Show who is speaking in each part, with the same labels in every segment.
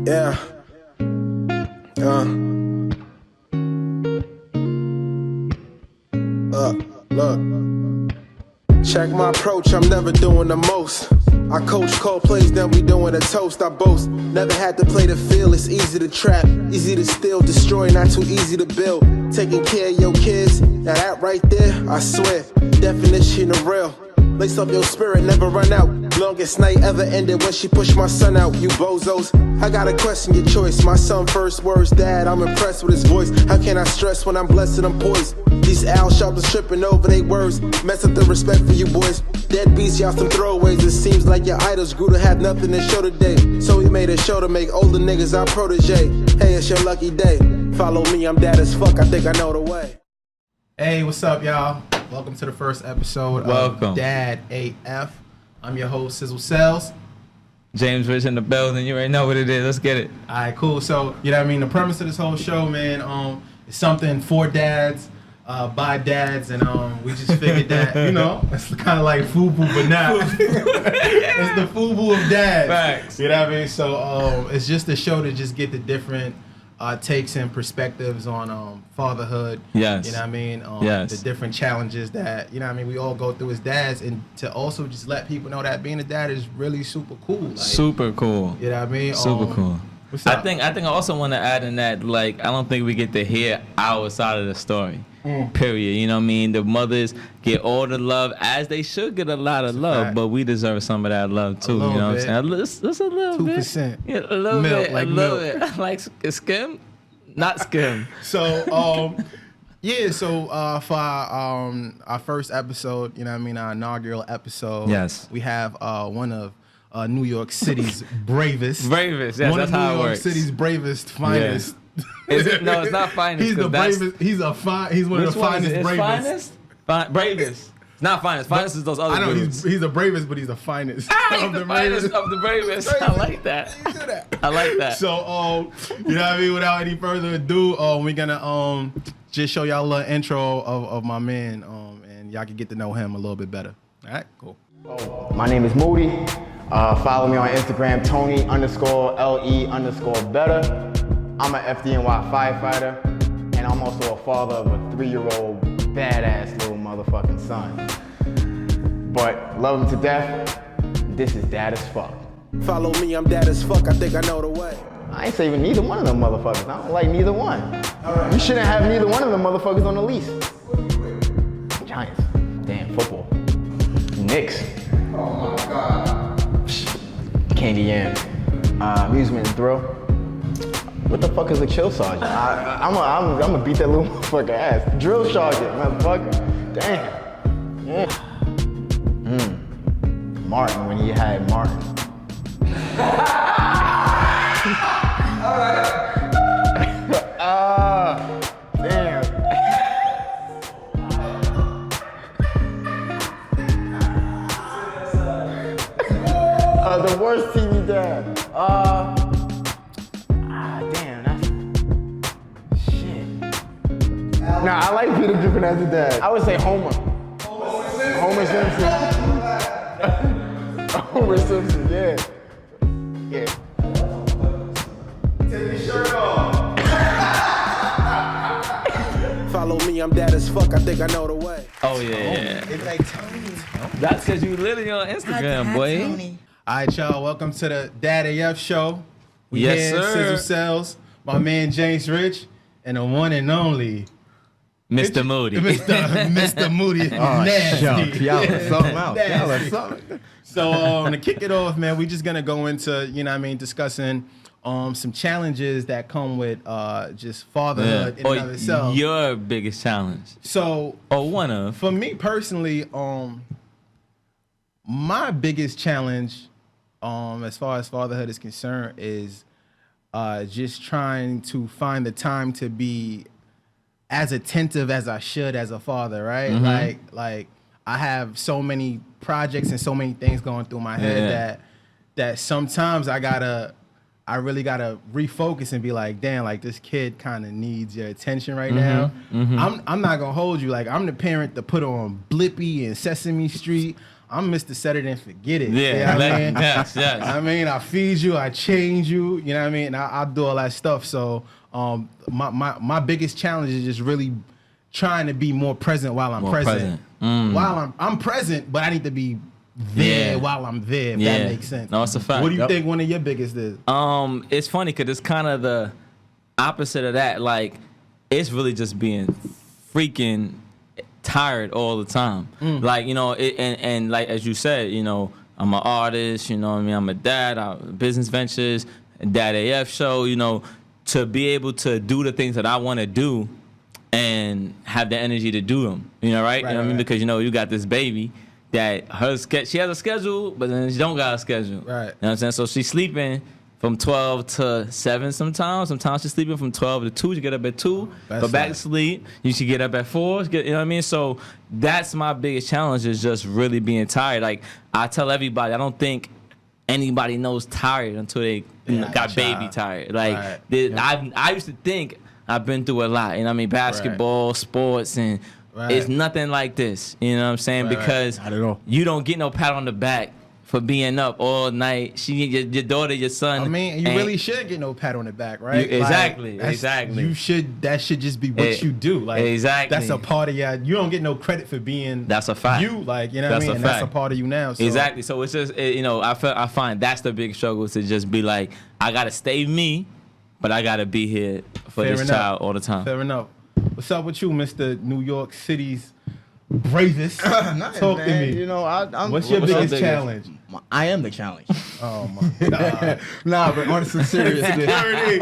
Speaker 1: Yeah. Look. Check my approach, I'm never doing the most. I coach cold plays, then we doing a toast. I boast, never had to play the field. It's easy to trap, easy to steal, destroy, not too easy to build. Taking care of your kids, now that right there, I swear, definition of real. Lace up your spirit, never run out. Longest night ever ended when she pushed my son out. You bozos, I gotta question your choice. My son first words, Dad, I'm impressed with his voice. How can I stress when I'm blessed and I'm poised? These owl sharpers tripping over they words, mess up the respect for you boys. Dead beats, y'all some throwaways. It seems like your idols grew to have nothing to show today. So we made a show to make older niggas our protege. Hey, it's your lucky day. Follow me, I'm dad as fuck, I think I know the way.
Speaker 2: Hey, what's up, y'all? Welcome to the first episode of Dad AF. I'm your host, Sizzle Cells.
Speaker 3: James Rich in the building. You already know what it is. Let's get it.
Speaker 2: All right, cool. So, you know what I mean? The premise of this whole show, man, is something for dads, by dads, and we just figured that, you know, it's kind of like FUBU, but not. It's the FUBU of dads.
Speaker 3: Facts.
Speaker 2: You know what I mean? So, it's just a show to just get the different takes and perspectives on fatherhood.
Speaker 3: Yes.
Speaker 2: You know what I mean?
Speaker 3: Yes.
Speaker 2: The different challenges that, you know what I mean, we all go through as dads, and to also just let people know that being a dad is really super cool. Like,
Speaker 3: super cool.
Speaker 2: you know what I mean?
Speaker 3: Super cool.
Speaker 2: What's up?
Speaker 3: I think I also want to add in that, like, I don't think we get to hear our side of the story. Period. You know what I mean? The mothers get all the love, as they should get a lot of love,
Speaker 2: fact.
Speaker 3: but we deserve some of that love too. You know what I'm saying? Just a little
Speaker 2: 2%.
Speaker 3: bit. Yeah, a little
Speaker 2: Milk,
Speaker 3: bit.
Speaker 2: like
Speaker 3: a little
Speaker 2: milk.
Speaker 3: bit. Like skim? Not skim.
Speaker 2: So, yeah, so for our first episode, you know what I mean, our inaugural episode,
Speaker 3: Yes.
Speaker 2: we have one of New York City's bravest.
Speaker 3: Bravest, yes,
Speaker 2: one
Speaker 3: that's
Speaker 2: of New
Speaker 3: how it
Speaker 2: York
Speaker 3: works.
Speaker 2: City's bravest, finest.
Speaker 3: Is it? No, it's not finest.
Speaker 2: He's the
Speaker 3: 'cause that's-
Speaker 2: bravest. He's one of
Speaker 3: Which
Speaker 2: the
Speaker 3: one
Speaker 2: finest,
Speaker 3: is it? It's
Speaker 2: bravest.
Speaker 3: finest? Bravest. It's not finest. Finest is those other
Speaker 2: I know
Speaker 3: dudes.
Speaker 2: he's the bravest, but he's the finest
Speaker 3: He's
Speaker 2: of
Speaker 3: the
Speaker 2: the
Speaker 3: finest
Speaker 2: bravest.
Speaker 3: of the bravest. I like that.
Speaker 2: You do that.
Speaker 3: I like that.
Speaker 2: So, you know what I mean? Without any further ado, we're gonna just show y'all a little intro of my man, and y'all can get to know him a little bit better. All right, cool.
Speaker 4: My name is Moody. Follow me on Instagram, Tony_LE_better. I'm an FDNY firefighter, and I'm also a father of a 3-year-old badass little motherfucking son. But love him to death. This is dad as fuck.
Speaker 1: Follow me, I'm dad as fuck, I think I know the way.
Speaker 4: I ain't saving neither one of them motherfuckers. I don't like neither one. You shouldn't have neither one of them motherfuckers on the lease. Giants. Damn, football. Knicks.
Speaker 2: Oh my God.
Speaker 4: Candy Yam. Amusement and thrill. What the fuck is a chill sergeant? I'm gonna beat that little motherfucker ass. Drill sergeant, motherfucker. Damn. Yeah. Martin, when he had Martin. Damn. The worst TV dad. Damn, that's shit. Nah, I like Peter Griffin as a dad. I would say Homer. Homer Simpson. Homer Simpson, yeah. Yeah.
Speaker 2: Take your shirt off.
Speaker 1: Follow me, I'm dad as fuck, I think I know the way.
Speaker 3: Oh yeah.
Speaker 2: It's like Tony.
Speaker 3: That's because you literally on Instagram, boy.
Speaker 2: All right, y'all. Welcome to the Dad AF Show. We
Speaker 3: Yes,
Speaker 2: here,
Speaker 3: sir.
Speaker 2: Sizzle Cells, my man James Rich, and the one and only
Speaker 3: Mr. Moody.
Speaker 2: Mr. Moody. Nasty.
Speaker 4: Y'all are something else.
Speaker 2: Nasty.
Speaker 4: Y'all are something.
Speaker 2: So to kick it off, man, we just gonna go into, you know what I mean, discussing some challenges that come with just fatherhood in and of itself.
Speaker 3: Your biggest challenge.
Speaker 2: So
Speaker 3: One of.
Speaker 2: for me personally, my biggest challenge as far as fatherhood is concerned is just trying to find the time to be as attentive as I should as a father, right?
Speaker 3: Mm-hmm.
Speaker 2: Like I have so many projects and so many things going through my head that sometimes I really gotta refocus and be like, damn, like this kid kind of needs your attention right now. I'm not gonna hold you. Like I'm the parent to put on Blippi and Sesame Street. I'm Mr. Set It and Forget It.
Speaker 3: Yeah,
Speaker 2: You know what I mean?
Speaker 3: yes.
Speaker 2: I mean, I feed you, I change you. You know what I mean? And I do all that stuff. So my biggest challenge is just really trying to be more present while I'm present. While I'm present, but I need to be there while I'm there. If that makes sense.
Speaker 3: No, it's a fact.
Speaker 2: What do you think one of your biggest is?
Speaker 3: It's funny because it's kind of the opposite of that. Like, it's really just being freaking tired all the time. Like, you know, and like as you said, you know, I'm an artist, you know what I mean? I'm a dad, business ventures, dad AF show, you know, to be able to do the things that I want to do and have the energy to do them, you know, right? You know what I mean? Because, you know, you got this baby that she has a schedule, but then she don't got a schedule.
Speaker 2: Right.
Speaker 3: You know what I'm saying? So she's sleeping from 12 to 7 sometimes. Sometimes she's sleeping from 12 to 2. She get up at 2, go back to sleep. You should get up at 4. You know what I mean? So that's my biggest challenge, is just really being tired. Like, I tell everybody, I don't think anybody knows tired until they got baby tired. Like, I used to think I've been through a lot. You know what I mean? Basketball, sports, and it's nothing like this. You know what I'm saying? Because you don't get no pat on the back for being up all night. Your daughter, your son.
Speaker 2: I mean, you really should get no pat on the back, right?
Speaker 3: Exactly.
Speaker 2: You should. That should just be what you do. Like,
Speaker 3: exactly.
Speaker 2: That's a part of you don't get no credit for being.
Speaker 3: That's a fact.
Speaker 2: You, like, you know what I mean? And that's a part of you now. So.
Speaker 3: Exactly. So it's just, you know, I find that's the big struggle, to just be like, I gotta stay me, but I gotta be here for this child all the time.
Speaker 2: Fair enough. What's up with you, Mr. New York City's bravest? Talk to me.
Speaker 5: You know,
Speaker 2: what's your biggest challenge?
Speaker 5: I am the challenge.
Speaker 2: Oh my God.
Speaker 5: Nah, but on some serious
Speaker 3: Security.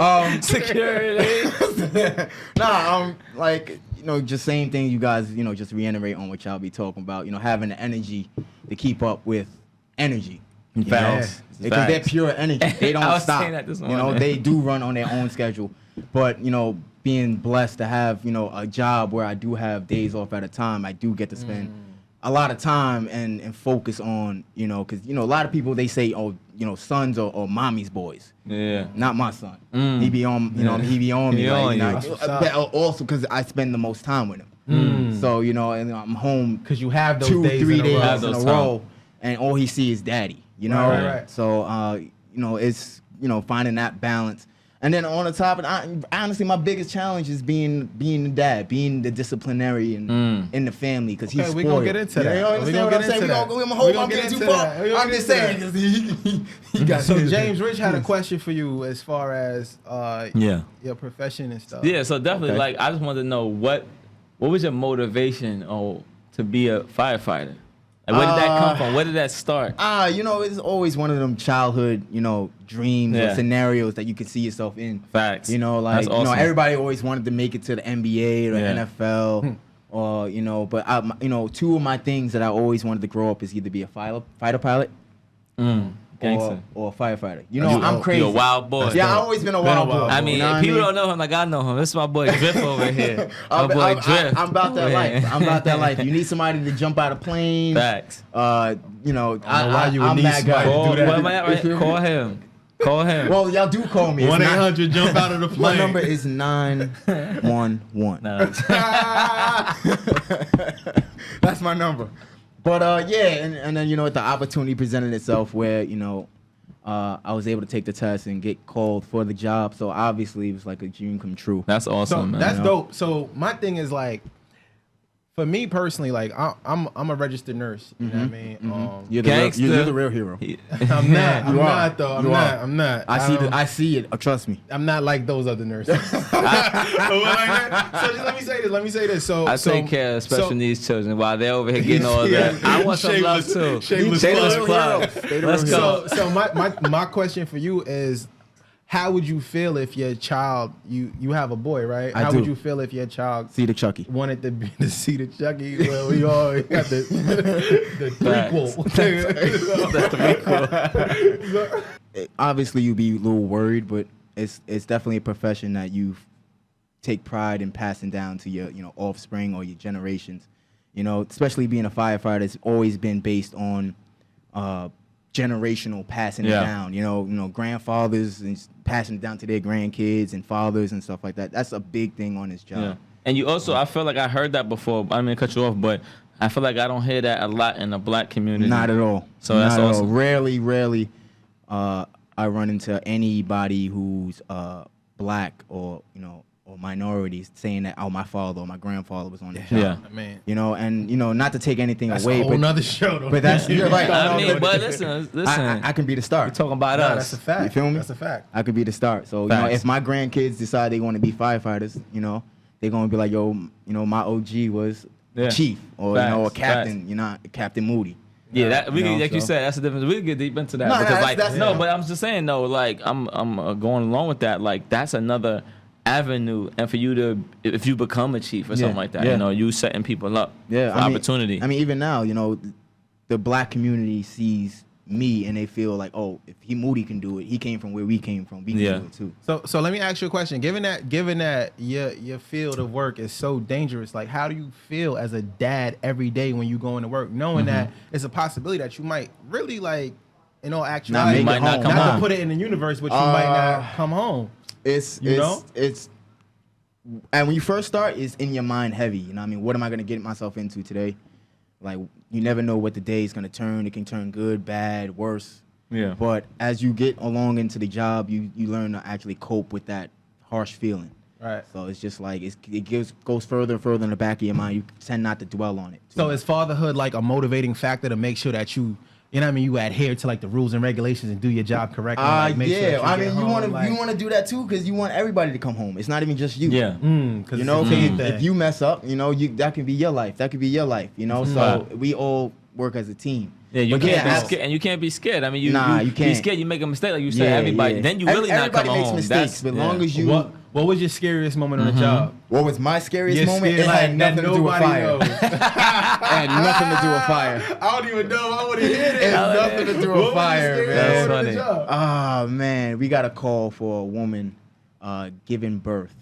Speaker 5: Like, you know, just same thing you guys, you know, just reiterate on what y'all be talking about. You know, having the energy to keep up with energy.
Speaker 3: Facts.
Speaker 5: Because they're pure energy. They don't
Speaker 3: I was
Speaker 5: stop.
Speaker 3: saying that this
Speaker 5: You know,
Speaker 3: morning.
Speaker 5: they do run on their own schedule. But, you know, being blessed to have, you know, a job where I do have days off at a time, I do get to spend a lot of time and focus on, you know, because, you know, a lot of people, they say, oh, you know, sons or mommy's boys.
Speaker 3: Yeah.
Speaker 5: Not my son. He be on, you know, he be on me.
Speaker 3: He
Speaker 5: Like,
Speaker 3: on
Speaker 5: you know,
Speaker 3: you.
Speaker 5: but also because I spend the most time with him. So, you know, and I'm home
Speaker 2: Because you have those
Speaker 5: 2-3
Speaker 2: days
Speaker 5: days
Speaker 2: in a row.
Speaker 5: in a row, and all he sees is daddy, you know?
Speaker 2: Right.
Speaker 5: So, you know, it's, you know, finding that balance. And then on the top of it, honestly, my biggest challenge is being the dad, being the disciplinarian in the family, because he's spoiled.
Speaker 2: we gonna get into that.
Speaker 5: You know, understand what I'm saying? We gonna get into that. I'm just saying. He got
Speaker 2: So James Rich had a question for you as far as your profession and stuff.
Speaker 3: Yeah, so definitely, like, I just wanted to know what was your motivation to be a firefighter? Like, where did that come from? Where did that start?
Speaker 5: You know, it's always one of them childhood, you know, dreams or scenarios that you can see yourself in.
Speaker 3: Facts.
Speaker 5: You know, like,
Speaker 3: That's awesome.
Speaker 5: you know, everybody always wanted to make it to the NBA or NFL, or, you know, but you know, two of my things that I always wanted to grow up is either be a fighter pilot or a firefighter. You know, I'm crazy.
Speaker 3: You're a wild boy.
Speaker 5: Yeah, I've always been a wild boy.
Speaker 3: I mean,
Speaker 5: you know what
Speaker 3: people
Speaker 5: I mean?
Speaker 3: don't know him like I know him. This is my boy Drift over here. My boy Drift.
Speaker 5: I'm about that life. I'm about that life. You need somebody to jump out of planes.
Speaker 3: Facts.
Speaker 5: You know,
Speaker 2: I'm that guy.
Speaker 3: Where am I at, right? Call him. Call him.
Speaker 5: Well, y'all do call me.
Speaker 2: 1-800 jump out of the plane.
Speaker 5: My number is 911. That's my number. But yeah, and then, you know, the opportunity presented itself where, you know, I was able to take the test and get called for the job. So obviously it was like a dream come true.
Speaker 3: That's awesome,
Speaker 2: So
Speaker 3: man.
Speaker 2: that's dope. So my thing is, like, for me personally, like, I'm a registered nurse. You know what I mean?
Speaker 5: You're
Speaker 3: Gangsta.
Speaker 5: you're the real hero.
Speaker 2: I'm not. I'm
Speaker 5: You are.
Speaker 2: not though. I'm not.
Speaker 5: I see it. Trust me.
Speaker 2: I'm not like those other nurses. So just let me say this. So
Speaker 3: I
Speaker 2: so,
Speaker 3: take care of special
Speaker 2: so-
Speaker 3: needs children while they're over here getting all that. I want some love too.
Speaker 2: Shameless
Speaker 3: plug. Let's go.
Speaker 2: So my question for you is, how would you feel if your child, you have a boy, right?
Speaker 5: I
Speaker 2: How
Speaker 5: do.
Speaker 2: would you feel if your child
Speaker 5: See the Chucky.
Speaker 2: wanted to be the seat of Chucky? Well, we all got the prequel.
Speaker 3: That's the prequel.
Speaker 5: Obviously, you'd be a little worried, but it's definitely a profession that you take pride in passing down to your, you know, offspring or your generations. You know, especially being a firefighter, it's always been based on generational passing it down. You know, grandfathers and passing it down to their grandkids and fathers and stuff like that. That's a big thing on this job.
Speaker 3: Yeah. And you also, I feel like I heard that before. I mean, cut you off, but I feel like I don't hear that a lot in the black community.
Speaker 5: Not at all.
Speaker 3: So that's
Speaker 5: Not at all.
Speaker 3: awesome.
Speaker 5: Rarely, I run into anybody who's black or or minorities saying that my father or my grandfather was on the job.
Speaker 3: Yeah.
Speaker 2: I mean,
Speaker 5: And not to take anything
Speaker 2: that's
Speaker 5: away,
Speaker 2: a whole nother show. Though.
Speaker 5: but that's you're right.
Speaker 3: I
Speaker 5: No,
Speaker 3: mean, but listen.
Speaker 5: I can be the start.
Speaker 3: We're talking about
Speaker 2: No,
Speaker 3: us.
Speaker 2: that's a fact.
Speaker 5: You feel me?
Speaker 2: That's a fact.
Speaker 5: I could be the start. So
Speaker 3: Facts.
Speaker 5: if my grandkids decide they want to be firefighters, they're gonna be like, yo, my OG was
Speaker 3: Yeah.
Speaker 5: chief or
Speaker 3: Facts,
Speaker 5: a captain, Captain Moody.
Speaker 3: Yeah, that we
Speaker 5: You know,
Speaker 3: like you
Speaker 5: so-
Speaker 3: said, that's the difference. We can get deep into that
Speaker 5: No,
Speaker 3: because
Speaker 5: that's-
Speaker 3: but I'm just saying though, like I'm going along with that. Like that's another avenue, and for you to if you become a chief or something like that,
Speaker 5: yeah.
Speaker 3: you setting people up
Speaker 5: Yeah,
Speaker 3: for opportunity.
Speaker 5: I mean, even now, the black community sees me and they feel like, oh, if Moody can do it, he came from where we came from, we can
Speaker 3: Yeah.
Speaker 5: do it too.
Speaker 2: So let me ask you a question. Given that your field of work is so dangerous, like how do you feel as a dad every day when you go into work, knowing that it's a possibility that you might really like, actually
Speaker 5: make it home.
Speaker 2: not to put it in the universe, but you might not come home.
Speaker 5: It's and when you first start, it's in your mind heavy. What am I gonna get myself into today? Like you never know what the day is gonna turn. It can turn good, bad, worse.
Speaker 3: Yeah.
Speaker 5: But as you get along into the job, you learn to actually cope with that harsh feeling.
Speaker 2: Right.
Speaker 5: So it's just like it goes further and further in the back of your mind. You tend not to dwell on it.
Speaker 2: So is fatherhood like a motivating factor to make sure that you adhere to like the rules and regulations and do your job correctly? Like, make sure that
Speaker 5: yeah.
Speaker 2: get
Speaker 5: You
Speaker 2: home,
Speaker 5: want to do that too because you want everybody to come home. It's not even just you.
Speaker 3: Yeah.
Speaker 2: because
Speaker 5: If you mess up, that could be your life. That could be your life. So we all work as a team.
Speaker 3: Yeah, you
Speaker 5: But
Speaker 3: can't be
Speaker 5: abs-
Speaker 3: scared, and you can't be scared. I mean, you
Speaker 5: can't.
Speaker 3: be scared. You make a mistake, like you said.
Speaker 5: Yeah,
Speaker 3: everybody,
Speaker 5: yeah.
Speaker 3: then you really not
Speaker 5: everybody
Speaker 3: coming
Speaker 5: makes
Speaker 3: home.
Speaker 5: mistakes, but long as you.
Speaker 2: What was your scariest moment on the job?
Speaker 5: What was my scariest
Speaker 2: Your
Speaker 5: moment?
Speaker 2: scare-
Speaker 5: It had
Speaker 2: like,
Speaker 5: nothing
Speaker 2: that
Speaker 5: to do with
Speaker 2: nobody
Speaker 5: fire.
Speaker 2: knows.
Speaker 5: It had nothing to do with fire.
Speaker 2: I don't even know. I would have hit it.
Speaker 5: It had nothing to do with fire,
Speaker 3: That's
Speaker 5: man.
Speaker 3: funny.
Speaker 5: Oh man, we got a call for a woman giving birth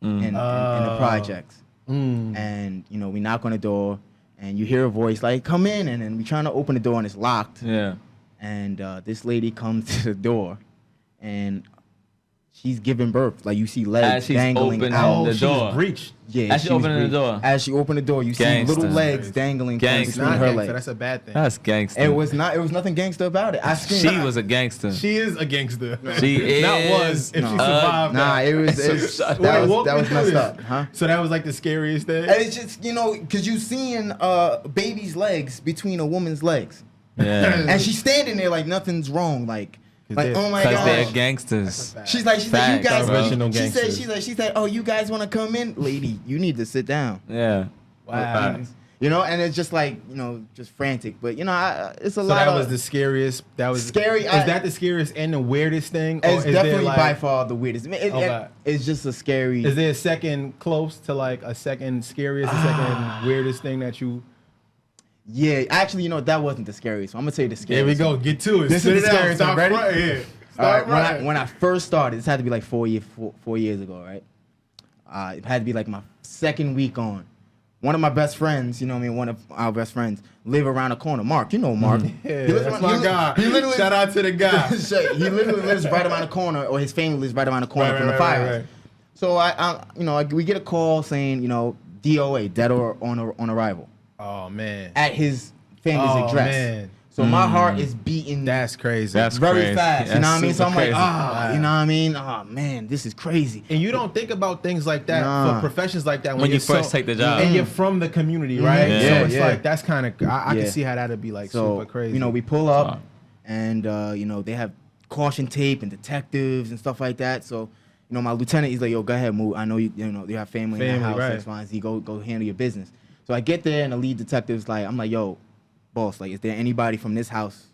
Speaker 5: in the projects, and we knock on the door, and you hear a voice like, "Come in," and then we trying to open the door and it's locked.
Speaker 3: Yeah.
Speaker 5: And this lady comes to the door, and she's giving birth. Like you see
Speaker 3: As
Speaker 5: legs
Speaker 3: she's
Speaker 5: dangling
Speaker 3: opening
Speaker 5: out.
Speaker 3: the
Speaker 2: She
Speaker 3: door.
Speaker 2: was breached.
Speaker 5: Yeah,
Speaker 3: As she
Speaker 5: she was
Speaker 3: opening the
Speaker 5: breached.
Speaker 3: door.
Speaker 5: As she opened the door, you see
Speaker 3: Gangsta.
Speaker 5: little legs dangling from
Speaker 3: Gangsta.
Speaker 2: It's
Speaker 5: between
Speaker 2: not
Speaker 5: her
Speaker 2: gangster.
Speaker 5: legs.
Speaker 2: That's a bad thing.
Speaker 3: That's gangster.
Speaker 5: It was nothing gangster about it. I screamed.
Speaker 3: She was a gangster.
Speaker 2: She is a gangster.
Speaker 3: She is.
Speaker 2: Not was. If she survived.
Speaker 5: Nah,
Speaker 2: that.
Speaker 5: it was that
Speaker 2: Walk
Speaker 5: was
Speaker 2: me through
Speaker 5: messed
Speaker 2: this.
Speaker 5: up, huh?
Speaker 2: So that was like the scariest thing.
Speaker 5: And it's just because you seeing baby's legs between a woman's legs,
Speaker 3: Yeah.
Speaker 5: and she's standing there like nothing's wrong, like oh my
Speaker 3: Because they're
Speaker 5: gosh.
Speaker 3: gangsters.
Speaker 5: She's like, you
Speaker 3: Facts,
Speaker 5: guys.
Speaker 3: bro.
Speaker 2: Original
Speaker 5: She
Speaker 2: gangsters.
Speaker 5: said, oh, you guys want to come in, lady? You need to sit down.
Speaker 3: Yeah.
Speaker 2: Wow.
Speaker 5: And it's just like just frantic. But it's a
Speaker 2: So
Speaker 5: lot
Speaker 2: that
Speaker 5: of.
Speaker 2: was the scariest. That was
Speaker 5: Scary.
Speaker 2: Is that the scariest and the weirdest thing? Or
Speaker 5: It's
Speaker 2: is there,
Speaker 5: definitely
Speaker 2: like,
Speaker 5: by far the weirdest.
Speaker 2: Okay.
Speaker 5: It's just a scary.
Speaker 2: Is there a second close to like a second scariest, a second weirdest thing that you?
Speaker 5: Yeah, actually, that wasn't the scariest. So I'm gonna tell you the
Speaker 2: There we
Speaker 5: scariest.
Speaker 2: go. Get to it.
Speaker 5: This
Speaker 2: Spit
Speaker 5: is the
Speaker 2: it out.
Speaker 5: scariest one.
Speaker 2: Stop
Speaker 5: Ready?
Speaker 2: right here.
Speaker 5: All right,
Speaker 2: Stop right.
Speaker 5: when I first started, this had to be like 4 years ago, right? It had to be like my second week on. One of my best friends, one of our best friends, live around the corner. Mark, Mark.
Speaker 2: Yeah, that's my guy.
Speaker 5: He literally,
Speaker 2: Shout out to the guy.
Speaker 5: he literally lives right around the corner, or his family lives right around the corner from the fire.
Speaker 2: Right.
Speaker 5: So we get a call saying, DOA, dead or on arrival,
Speaker 2: Oh man.
Speaker 5: at his family's address.
Speaker 2: Man.
Speaker 5: So my heart is beating.
Speaker 2: That's crazy.
Speaker 3: That's
Speaker 5: very
Speaker 3: crazy.
Speaker 5: fast. You know what I mean? So I'm like,
Speaker 3: That's
Speaker 5: you know what I mean? Oh man, this is crazy.
Speaker 2: And you don't think about things like that
Speaker 5: Nah.
Speaker 2: for professions like that
Speaker 3: When you
Speaker 2: you're
Speaker 3: first take the job.
Speaker 2: and you're from the community, right?
Speaker 3: Yeah.
Speaker 2: So it's
Speaker 5: Yeah.
Speaker 2: like that's kind of I
Speaker 5: Yeah.
Speaker 2: can see how that'd be like
Speaker 5: So
Speaker 2: super crazy.
Speaker 5: we pull up, and they have caution tape and detectives and stuff like that. So my lieutenant, he's like, yo, go ahead, move. I know you have family in the house.
Speaker 2: right.
Speaker 5: That's fine. Z, go handle your business. So I get there, and the lead detective's like, I'm like, yo, boss, like, is there anybody from this house?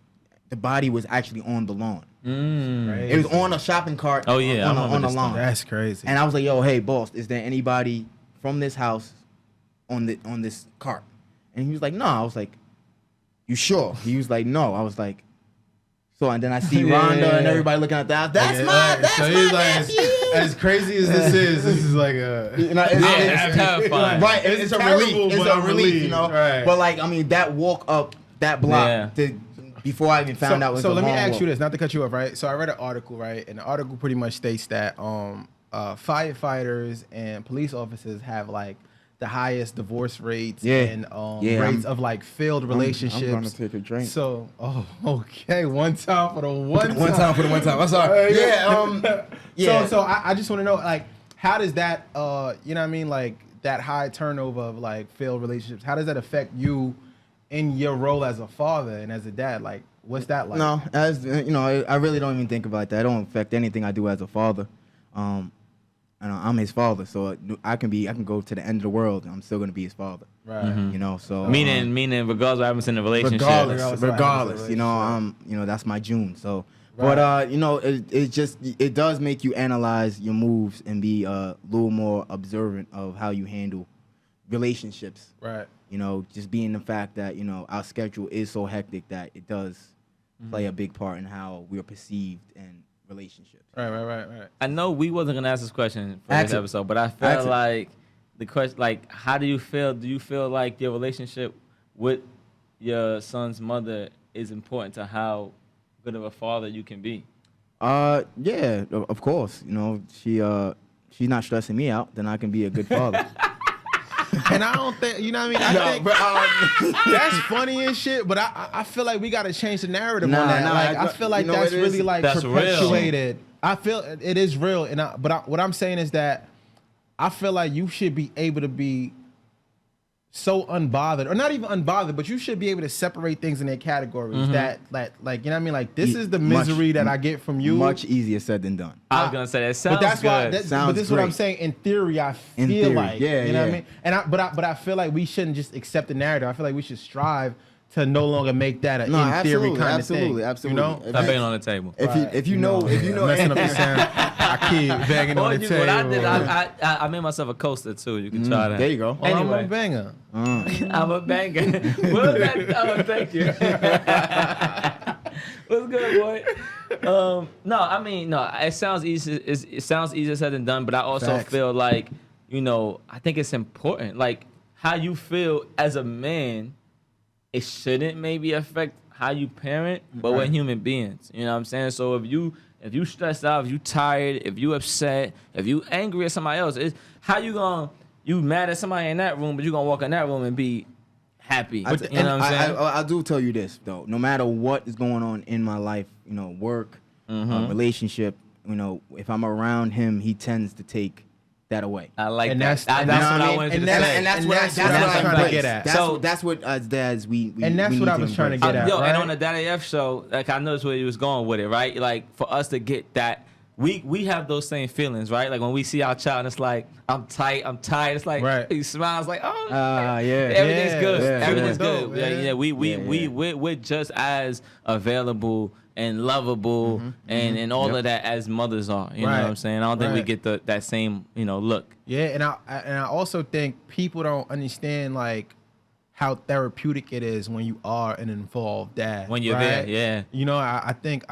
Speaker 5: The body was actually on the lawn.
Speaker 2: Crazy.
Speaker 5: It was on a shopping cart.
Speaker 3: Oh, yeah, I
Speaker 5: on
Speaker 3: remember
Speaker 5: the
Speaker 3: this
Speaker 5: lawn.
Speaker 2: That's crazy.
Speaker 5: And I was like, yo, hey, boss, is there anybody from this house on this cart? And he was like, no. I was like, you sure? He was like, no. I was like, so, and then I see
Speaker 2: Yeah.
Speaker 5: Rhonda and everybody looking at that. That's
Speaker 2: so he's like, as crazy as this is like a
Speaker 3: it's terrifying.
Speaker 5: Right, it's a
Speaker 2: terrible,
Speaker 5: relief. It's
Speaker 2: but
Speaker 5: a relief,
Speaker 2: Right.
Speaker 5: But like, I mean, that walk up that block
Speaker 3: Yeah.
Speaker 5: before I even found out it was
Speaker 2: so
Speaker 5: a
Speaker 2: let me
Speaker 5: long
Speaker 2: ask
Speaker 5: walk.
Speaker 2: you this, not to cut you off, right? So I read an article, right? And the article pretty much states that firefighters and police officers have like the highest divorce rates
Speaker 5: Yeah.
Speaker 2: and
Speaker 5: Yeah,
Speaker 2: rates of like failed relationships.
Speaker 5: I'm gonna take a drink.
Speaker 2: So, okay, one time for the one time.
Speaker 5: One time for the one time. I'm sorry. Yeah. Yeah.
Speaker 2: So I just want to know, like, how does that, you know what I mean, like that high turnover of like failed relationships, how does that affect you in your role as a father and as a dad? Like, what's that like?
Speaker 5: No, as you know, I really don't even think about that. It don't affect anything I do as a father. And I'm his father, so I can go to the end of the world, and I'm still gonna be his father.
Speaker 2: Right.
Speaker 5: You know, so
Speaker 3: Meaning, regardless of what happens in the relationship.
Speaker 5: regardless, you know, that's my June. So, but you know, it does make you analyze your moves and be a little more observant of how you handle relationships.
Speaker 2: Right.
Speaker 5: You know, just being the fact that, you know, our schedule is so hectic that it does play a big part in how we're perceived in relationships.
Speaker 2: Right.
Speaker 3: I know we wasn't gonna ask this question for
Speaker 5: Ask
Speaker 3: this
Speaker 5: it.
Speaker 3: episode, but I
Speaker 5: Ask
Speaker 3: felt
Speaker 5: it.
Speaker 3: like the question, like, how do you feel? Do you feel like your relationship with your son's mother is important to how good of a father you can be?
Speaker 5: Yeah, of course. You know, she's not stressing me out, then I can be a good father.
Speaker 2: And I don't think, you know what I mean? I think that's funny and shit, but I feel like we got to change the narrative on that. Like, I feel like
Speaker 5: you know
Speaker 2: that's
Speaker 5: what it is?
Speaker 2: really like
Speaker 3: That's real.
Speaker 2: perpetuated. I feel it is real. And what I'm saying is that I feel like you should be able to be so unbothered, or not even unbothered, but you should be able to separate things in their categories that like, you know what I mean? Like, this is the misery that I get from you.
Speaker 5: Much easier said than done.
Speaker 3: I was gonna say that sounds
Speaker 2: But that's
Speaker 3: good.
Speaker 2: why. But
Speaker 5: Sounds
Speaker 2: this is what I'm
Speaker 5: great.
Speaker 2: saying. In theory, I
Speaker 5: In
Speaker 2: feel
Speaker 5: theory,
Speaker 2: like,
Speaker 5: yeah,
Speaker 2: you know what I
Speaker 5: yeah.
Speaker 2: mean. And but I feel like we shouldn't just accept the narrative. I feel like we should strive to no longer make that an in theory kind of thing.
Speaker 5: Absolutely.
Speaker 2: You know,
Speaker 3: Stop banging on the table.
Speaker 5: If you know
Speaker 2: messing up the sound. I keep banging on the table.
Speaker 3: What I did, I made myself a coaster too. You can try that.
Speaker 5: there you go.
Speaker 2: Well,
Speaker 3: Anyway.
Speaker 2: I'm a banger.
Speaker 3: I'm a banger. Well, thank you. What's good, boy? No, I mean, no. It sounds easy. It sounds easier said than done. But I also
Speaker 2: Facts.
Speaker 3: feel like, you know, I think it's important. Like, how you feel as a man, it shouldn't maybe affect how you parent, but we're human beings. You know what I'm saying? So if you stressed out, if you tired, if you upset, if you angry at somebody else, how you mad at somebody in that room, but you gonna walk in that room and be happy. You know what I'm saying?
Speaker 5: I do tell you this though. No matter what is going on in my life, you know, work, relationship, you know, if I'm around him, he tends to take that away.
Speaker 3: I like
Speaker 2: And
Speaker 3: that.
Speaker 2: that's-
Speaker 3: That's
Speaker 2: and
Speaker 3: what I
Speaker 2: that's-
Speaker 3: wanted you
Speaker 2: and
Speaker 3: to
Speaker 2: that's-
Speaker 3: say.
Speaker 2: and that's
Speaker 5: what
Speaker 2: what I'm
Speaker 5: I
Speaker 2: trying to
Speaker 5: embrace.
Speaker 2: get at.
Speaker 5: That's what as dads we
Speaker 2: And that's
Speaker 5: we
Speaker 2: what
Speaker 5: need
Speaker 2: I was trying to
Speaker 5: embrace.
Speaker 2: get at.
Speaker 3: Yo, and
Speaker 2: right?
Speaker 3: on the Daddy F show, like, I noticed where you was going with it, right? Like, for us to get that, we have those same feelings, right? Like, when we see our child, and it's like, I'm tight, I'm tired. It's like,
Speaker 2: Right.
Speaker 3: he smiles like, oh,
Speaker 5: Yeah.
Speaker 3: everything's
Speaker 2: Yeah,
Speaker 3: good.
Speaker 5: yeah,
Speaker 3: Everything's
Speaker 2: yeah.
Speaker 3: good.
Speaker 2: Dope,
Speaker 3: Yeah,
Speaker 2: man.
Speaker 3: we're just as available and lovable and all of that as mothers are. You know
Speaker 2: Right.
Speaker 3: what I'm saying? I don't think we
Speaker 2: Right.
Speaker 3: get that same, you know, look.
Speaker 2: Yeah, and I also think people don't understand like how therapeutic it is when you are an involved dad.
Speaker 3: When you're there,
Speaker 2: right?
Speaker 3: yeah.
Speaker 2: You know, I think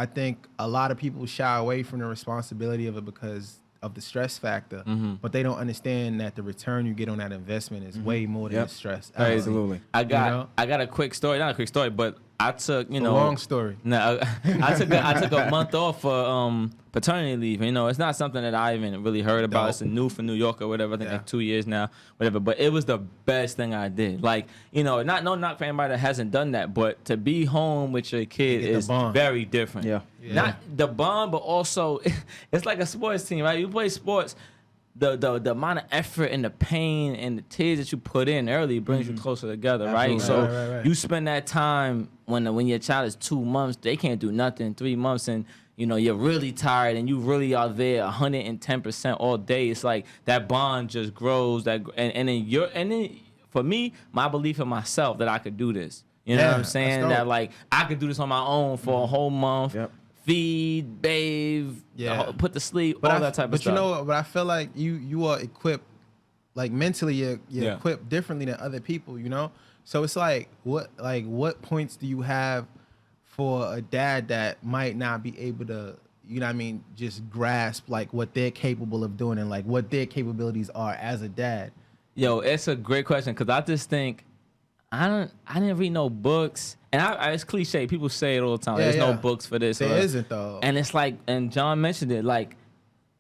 Speaker 2: a lot of people shy away from the responsibility of it because of the stress factor, but they don't understand that the return you get on that investment is way more than
Speaker 5: Yep.
Speaker 2: the stress.
Speaker 5: Absolutely.
Speaker 3: I got
Speaker 2: know?
Speaker 3: I got a quick story, not a quick story, but I took, you know,
Speaker 2: Long story.
Speaker 3: No, I took a month off for paternity leave. You know, it's not something that I even really heard about.
Speaker 2: Dope.
Speaker 3: It's new for New York or whatever. I think
Speaker 2: Yeah.
Speaker 3: like 2 years now, whatever. But it was the best thing I did. Like, you know, no knock for anybody that hasn't done that, but to be home with your kid
Speaker 2: Get the
Speaker 3: is
Speaker 2: bond.
Speaker 3: very different.
Speaker 5: Yeah.
Speaker 2: Yeah.
Speaker 3: Not the bond, but also it's like a sports team, right? You play sports. The amount of effort and the pain and the tears that you put in early brings you closer together, right?
Speaker 5: Absolutely.
Speaker 3: So
Speaker 2: Right.
Speaker 3: you spend that time when your child is 2 months, they can't do nothing. 3 months, and you know you're really tired, and you really are there 110% all day. It's like that bond just grows. That and then for me, my belief in myself that I could do this. You know
Speaker 2: Yeah,
Speaker 3: what I'm
Speaker 2: that's
Speaker 3: saying?
Speaker 2: dope.
Speaker 3: That like I could do this on my own for a whole month.
Speaker 5: Yep.
Speaker 3: Feed, bathe,
Speaker 2: Yeah.
Speaker 3: put to sleep,
Speaker 2: But
Speaker 3: all that type of
Speaker 2: but
Speaker 3: stuff.
Speaker 2: you know what? But I feel like you are equipped, like mentally, you're
Speaker 3: Yeah.
Speaker 2: equipped differently than other people. You know, so it's like what points do you have for a dad that might not be able to, you know what I mean, just grasp like what they're capable of doing and like what their capabilities are as a dad.
Speaker 3: Yo, it's a great question because I just think I didn't read no books, and it's cliche. People say it all the time.
Speaker 2: Yeah,
Speaker 3: There's no
Speaker 2: yeah.
Speaker 3: books for this.
Speaker 2: There
Speaker 3: or-
Speaker 2: isn't though.
Speaker 3: And it's like, and John mentioned it, like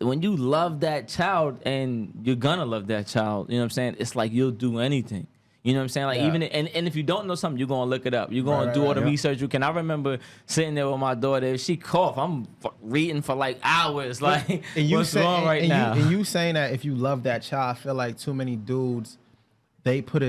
Speaker 3: when you love that child and you're gonna love that child, you know what I'm saying? It's like you'll do anything. You know what I'm saying? Like even and if you don't know something, you're gonna look it up. You're gonna do all the research you can. I remember sitting there with my daughter. If she cough, I'm reading for like hours. Like,
Speaker 2: and you
Speaker 3: what's wrong right now?
Speaker 2: And you saying that if you love that child, I feel like too many dudes, they put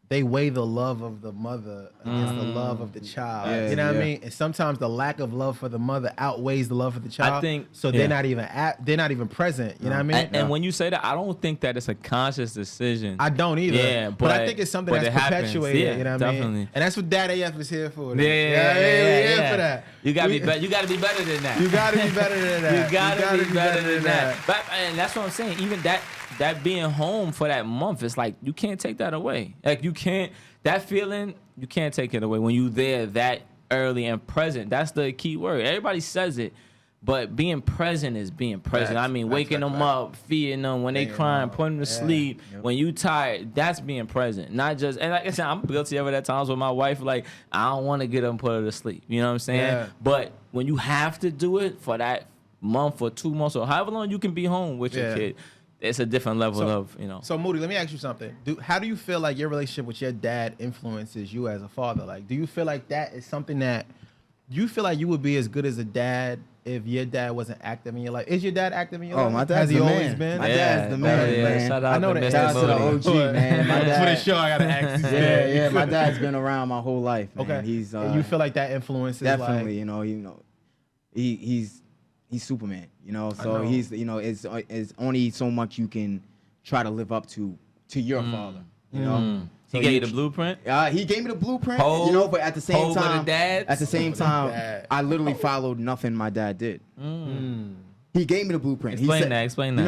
Speaker 2: they weigh the love of the mother against the love of the child.
Speaker 5: Yeah,
Speaker 2: you know what I mean? And sometimes the lack of love for the mother outweighs the love for the child.
Speaker 3: I think
Speaker 2: so. They're not even present. You know what I mean?
Speaker 3: And when you say that, I don't think that it's a conscious decision.
Speaker 2: I don't either.
Speaker 3: Yeah,
Speaker 2: but I think it's something that's perpetuated.
Speaker 3: Yeah,
Speaker 2: you know what I mean?
Speaker 3: definitely.
Speaker 2: And that's what Dad AF is here for.
Speaker 3: Yeah,
Speaker 2: for that.
Speaker 3: You gotta be better. You gotta be better than that.
Speaker 2: You gotta be better than that.
Speaker 3: You gotta be better than that. But, and that's what I'm saying. Even that being home for that month, it's like you can't take that away. Like you can't. That feeling, you can't take it away when you there that early and present. That's the key word. Everybody says it, but being present is being present. I mean, waking them up, feeding them when they crying, putting them to sleep. When you tired, that's being present. Not just, and like I said, I'm guilty of it at times with my wife. Like, I don't want to get up and put her to sleep. You know what I'm saying?
Speaker 2: Yeah.
Speaker 3: But when you have to do it for that month or 2 months or however long you can be home with your kid, it's a different level of, you know.
Speaker 2: So Moody, let me ask you something. How do you feel like your relationship with your dad influences you as a father? Like, do you feel like that is something that you feel like you would be as good as a dad if your dad wasn't active in your life? Is your dad active in your life?
Speaker 5: Oh, my dad's
Speaker 2: Has he
Speaker 5: the
Speaker 2: always
Speaker 5: man.
Speaker 2: been?
Speaker 5: My dad's the man, man.
Speaker 3: Shout out
Speaker 2: I know
Speaker 3: to
Speaker 2: that.
Speaker 3: Mr.
Speaker 5: Shout out to the
Speaker 3: Moody.
Speaker 5: OG, man. My
Speaker 2: For the
Speaker 5: dad,
Speaker 2: show, I gotta ask these
Speaker 5: yeah, my dad's been around my whole life, man.
Speaker 2: Okay.
Speaker 5: He's
Speaker 2: and you feel like that influences
Speaker 5: definitely,
Speaker 2: like,
Speaker 5: he's Superman, So
Speaker 2: know.
Speaker 5: he's, it's only so much you can try to live up to your father,
Speaker 3: He gave you the blueprint?
Speaker 5: He gave me the blueprint,
Speaker 3: Hold-
Speaker 5: but at the same
Speaker 3: hold with
Speaker 5: time,
Speaker 3: the dads?
Speaker 5: at the same time,
Speaker 2: dad.
Speaker 5: I literally followed nothing my dad did. He gave me the blueprint.
Speaker 3: Explain
Speaker 5: he said,
Speaker 3: that. Explain that.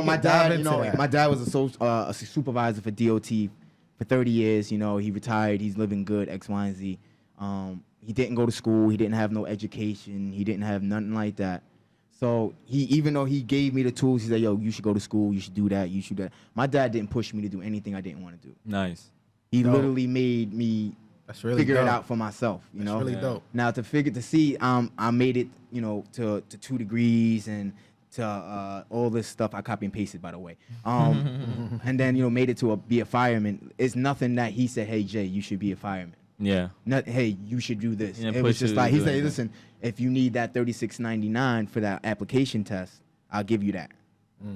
Speaker 5: My
Speaker 2: dive
Speaker 5: dad,
Speaker 2: into that.
Speaker 5: my dad was a supervisor for DOT for 30 years. He retired. He's living good, X, Y, and Z. He didn't go to school. He didn't have no education. He didn't have nothing like that. So even though he gave me the tools, he said, yo, you should go to school. You should do that. You should do that. My dad didn't push me to do anything I didn't want to do.
Speaker 3: Nice.
Speaker 5: He literally made me
Speaker 2: That's really
Speaker 5: figure
Speaker 2: dope.
Speaker 5: it out for myself.
Speaker 2: That's really dope.
Speaker 5: Now to see, I made it, to 2 degrees and to all this stuff. I copy and pasted, by the way. And then made it to be a fireman. It's nothing that he said, hey Jay, you should be a fireman.
Speaker 3: Yeah.
Speaker 5: Not, hey, you should do this.
Speaker 3: He didn't
Speaker 5: It was
Speaker 3: push
Speaker 5: just
Speaker 3: you
Speaker 5: like
Speaker 3: to
Speaker 5: he
Speaker 3: do
Speaker 5: said,
Speaker 3: anything.
Speaker 5: listen, if you need that $36.99 for that application test, I'll give you that.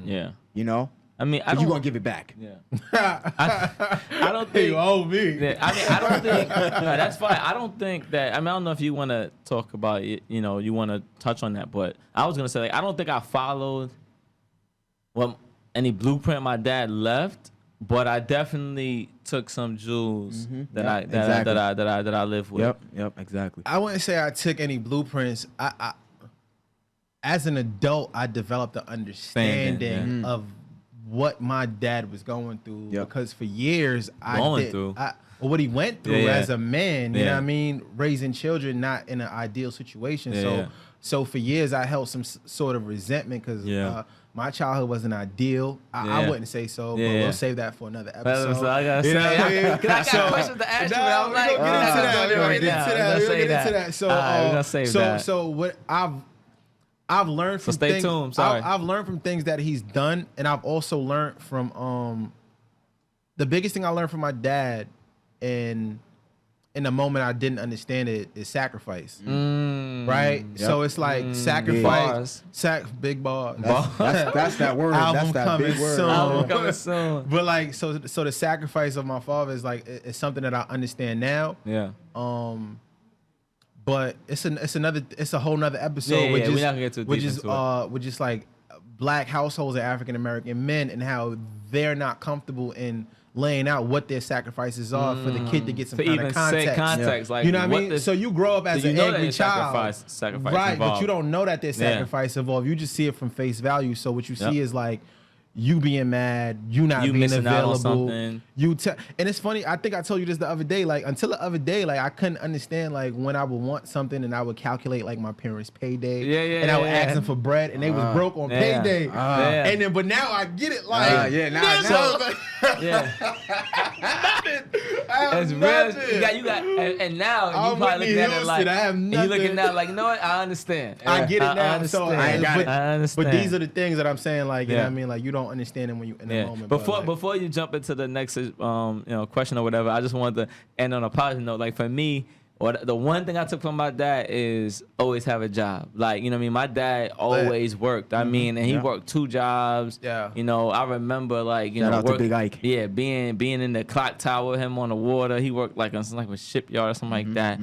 Speaker 3: Yeah.
Speaker 5: I
Speaker 3: I mean, I
Speaker 5: But you
Speaker 3: don't.
Speaker 5: gonna give it back.
Speaker 3: Yeah. I don't think.
Speaker 2: You owe me.
Speaker 3: Yeah, I mean, I don't think no, that's fine. I don't think that. I mean, I don't know if you want to talk about it. You want to touch on that, but I was gonna say, like, I don't think I followed any blueprint my dad left, but I definitely took some jewels that I live with.
Speaker 5: Yep, exactly.
Speaker 2: I wouldn't say I took any blueprints. I as an adult, I developed an understanding of what my dad was going through because for years what he went through as a man, you know what I mean, raising children not in an ideal situation. So for years I held some sort of resentment because my childhood wasn't ideal. I wouldn't say so, but we'll save that for another episode.
Speaker 3: So I gotta say, I got questions to ask you, but I'm like,
Speaker 2: we're gonna get into that. So
Speaker 3: we're gonna save that.
Speaker 2: So what I've learned from
Speaker 3: stay tuned. Sorry.
Speaker 2: I've learned from things that he's done, and I've also learned from the biggest thing I learned from my dad, and in the moment I didn't understand it, is sacrifice. Right?
Speaker 5: Yep.
Speaker 2: So it's like sacrifice, big bars.
Speaker 5: That's that word.
Speaker 2: Album
Speaker 5: That's that
Speaker 2: coming
Speaker 5: big word.
Speaker 2: soon.
Speaker 3: Album coming soon.
Speaker 2: But like, so the sacrifice of my father is like it's something that I understand now.
Speaker 3: Yeah.
Speaker 2: But it's a whole nother episode.
Speaker 3: Yeah,
Speaker 2: which
Speaker 3: we're
Speaker 2: is,
Speaker 3: not gonna get too deep into it.
Speaker 2: Which is like black households and African American men and how they're not comfortable in laying out what their sacrifices are for the kid to get some
Speaker 3: To
Speaker 2: kind
Speaker 3: even
Speaker 2: of context.
Speaker 3: say context, like,
Speaker 2: you know what I
Speaker 3: what
Speaker 2: mean?
Speaker 3: the-
Speaker 2: So you grow up as
Speaker 3: So you
Speaker 2: an
Speaker 3: know that
Speaker 2: angry
Speaker 3: there's
Speaker 2: child,
Speaker 3: sacrifice
Speaker 2: right?
Speaker 3: involved.
Speaker 2: But you don't know that there's sacrifice involved. You just see it from face value. So what you see
Speaker 3: Yep.
Speaker 2: is like you being mad, you not
Speaker 3: You
Speaker 2: being
Speaker 3: missing out on
Speaker 2: available.
Speaker 3: something.
Speaker 2: And it's funny. I think I told you this the other day. Like until the other day, like I couldn't understand like when I would want something and I would calculate like my parents' payday. And I would ask them for bread and they was broke on payday. And then, but now I get it. Like
Speaker 5: now
Speaker 2: so,
Speaker 3: Yeah. It's real. You got, and now you
Speaker 2: I'm
Speaker 3: probably
Speaker 2: Whitney
Speaker 3: looking at it
Speaker 2: Houston.
Speaker 3: like,
Speaker 2: I have
Speaker 3: and you looking
Speaker 2: nothing.
Speaker 3: now like, you know what? I understand.
Speaker 2: I get it now.
Speaker 3: understand.
Speaker 2: So
Speaker 3: I understand.
Speaker 2: But these are the things that I'm saying. Like, you know
Speaker 3: Yeah.
Speaker 2: what I mean? Like, you don't understand it when you in the moment. but, like,
Speaker 3: Before you jump into the next question or whatever, I just wanted to end on a positive note. Like for me, or the one thing I took from my dad is always have a job. Like, you know what I mean? My dad always worked. I mean, and he worked 2 jobs.
Speaker 2: Yeah.
Speaker 3: You know, I remember like,
Speaker 5: Shout out to Big Ike.
Speaker 3: Yeah, being in the clock tower, him on the water. He worked like on some like a shipyard or something like that.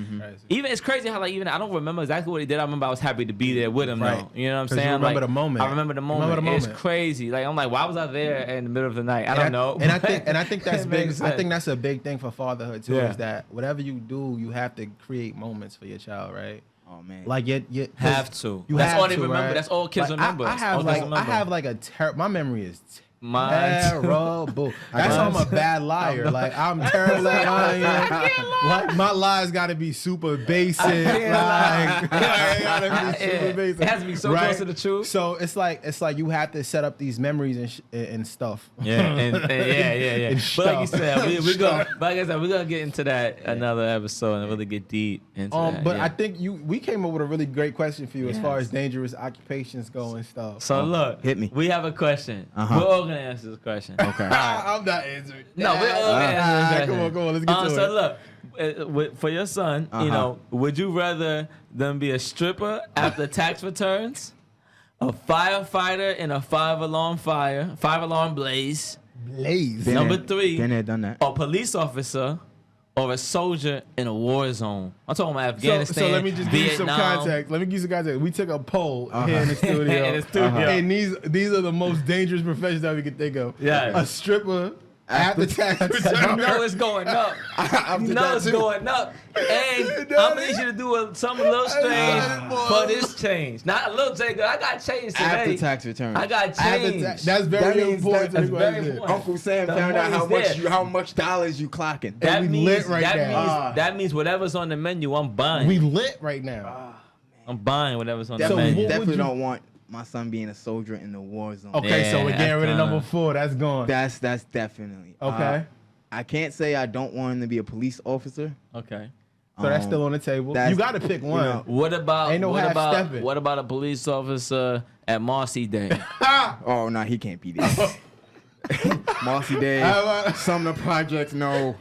Speaker 3: Even it's crazy how like even I don't remember exactly what he did. I remember I was happy to be there with him
Speaker 2: Right.
Speaker 3: though. You know what I'm
Speaker 2: 'Cause you
Speaker 3: saying?
Speaker 2: remember
Speaker 3: Like,
Speaker 2: the moment.
Speaker 3: I remember the moment.
Speaker 2: Remember the
Speaker 3: It's
Speaker 2: moment.
Speaker 3: crazy. Like I'm like, why was I there in the middle of the night? I don't know.
Speaker 2: And I think that's
Speaker 3: It
Speaker 2: big.
Speaker 3: makes
Speaker 2: I think
Speaker 3: sense.
Speaker 2: that's a big thing for fatherhood too.
Speaker 3: Yeah.
Speaker 2: Is that whatever you do, you have to create moments for your child, right?
Speaker 5: Oh man.
Speaker 2: Like you
Speaker 3: Have to.
Speaker 2: You
Speaker 3: That's
Speaker 2: have
Speaker 3: all they
Speaker 2: to,
Speaker 3: remember.
Speaker 2: right?
Speaker 3: That's all kids
Speaker 2: Like,
Speaker 3: remember.
Speaker 2: I have
Speaker 3: All
Speaker 2: like
Speaker 3: kids remember.
Speaker 2: I have like a my memory is
Speaker 3: Mine too.
Speaker 2: terrible. That's why I'm a bad liar. Like I'm terrible at lying. Like my lies got to be super basic. Like I gotta be super basic.
Speaker 3: It has to be so close to the truth.
Speaker 2: So it's like you have to set up these memories and stuff.
Speaker 3: Yeah, and yeah.
Speaker 2: And
Speaker 3: But like you
Speaker 2: stuff.
Speaker 3: said, we're
Speaker 2: Stuff.
Speaker 3: gonna get into that another episode and really get deep into that.
Speaker 2: But
Speaker 3: yeah.
Speaker 2: I think we came up with a really great question for you as far
Speaker 3: Yes.
Speaker 2: as dangerous occupations go and stuff.
Speaker 3: So look,
Speaker 5: hit me.
Speaker 3: We have a question.
Speaker 5: Uh-huh.
Speaker 3: We're all gonna answer this question.
Speaker 5: Okay.
Speaker 2: I'm not answering.
Speaker 3: No, we're all gonna answer this question.
Speaker 2: Come on, let's get to
Speaker 3: So
Speaker 2: it.
Speaker 3: look, for your son, you know, would you rather them be a stripper after tax returns, a firefighter in a 5-alarm blaze,
Speaker 2: Blaze.
Speaker 5: Been
Speaker 3: number
Speaker 5: there,
Speaker 3: 3,
Speaker 5: Been there, done that.
Speaker 3: a police officer, or a soldier in a war zone? I'm talking about Afghanistan,
Speaker 2: So let me just give you some
Speaker 3: Vietnam.
Speaker 2: context. We took a poll here in the studio.
Speaker 3: In the studio.
Speaker 2: And these are the most dangerous professions that we could think of.
Speaker 3: Yeah.
Speaker 2: A stripper after tax
Speaker 3: You
Speaker 2: return.
Speaker 3: know it's going up. You know it's going up. And I'm gonna need you to do something a little strange for this change. Not a little change. I got change today.
Speaker 5: After tax return.
Speaker 3: I got change.
Speaker 2: That's very
Speaker 5: That means
Speaker 2: important.
Speaker 3: that's
Speaker 2: to the
Speaker 3: very
Speaker 2: question.
Speaker 3: important.
Speaker 5: Uncle Sam
Speaker 3: The
Speaker 5: found out
Speaker 3: money's there.
Speaker 5: how much dollars you clocking.
Speaker 3: That
Speaker 2: we
Speaker 3: means
Speaker 2: lit right
Speaker 3: that
Speaker 2: now.
Speaker 3: means that means whatever's on the menu, I'm buying.
Speaker 2: We lit right now.
Speaker 3: I'm buying whatever's on the
Speaker 2: So
Speaker 3: menu.
Speaker 2: what would
Speaker 5: Definitely
Speaker 2: you-
Speaker 5: don't want my son being a soldier in the war zone.
Speaker 2: Okay, so
Speaker 3: Yeah,
Speaker 2: we're getting rid of
Speaker 3: that's
Speaker 2: number 4. That's gone.
Speaker 5: That's definitely
Speaker 2: Okay.
Speaker 5: I can't say I don't want him to be a police officer.
Speaker 3: Okay.
Speaker 2: So that's still on the table.
Speaker 5: that's-
Speaker 2: You got to pick one.
Speaker 5: know,
Speaker 3: What about
Speaker 2: Ain't no
Speaker 3: what
Speaker 2: half-stepping.
Speaker 3: about a police officer at Marcy Day?
Speaker 5: Oh no, he can't be there. Marcy Day, Sumner Projects, no.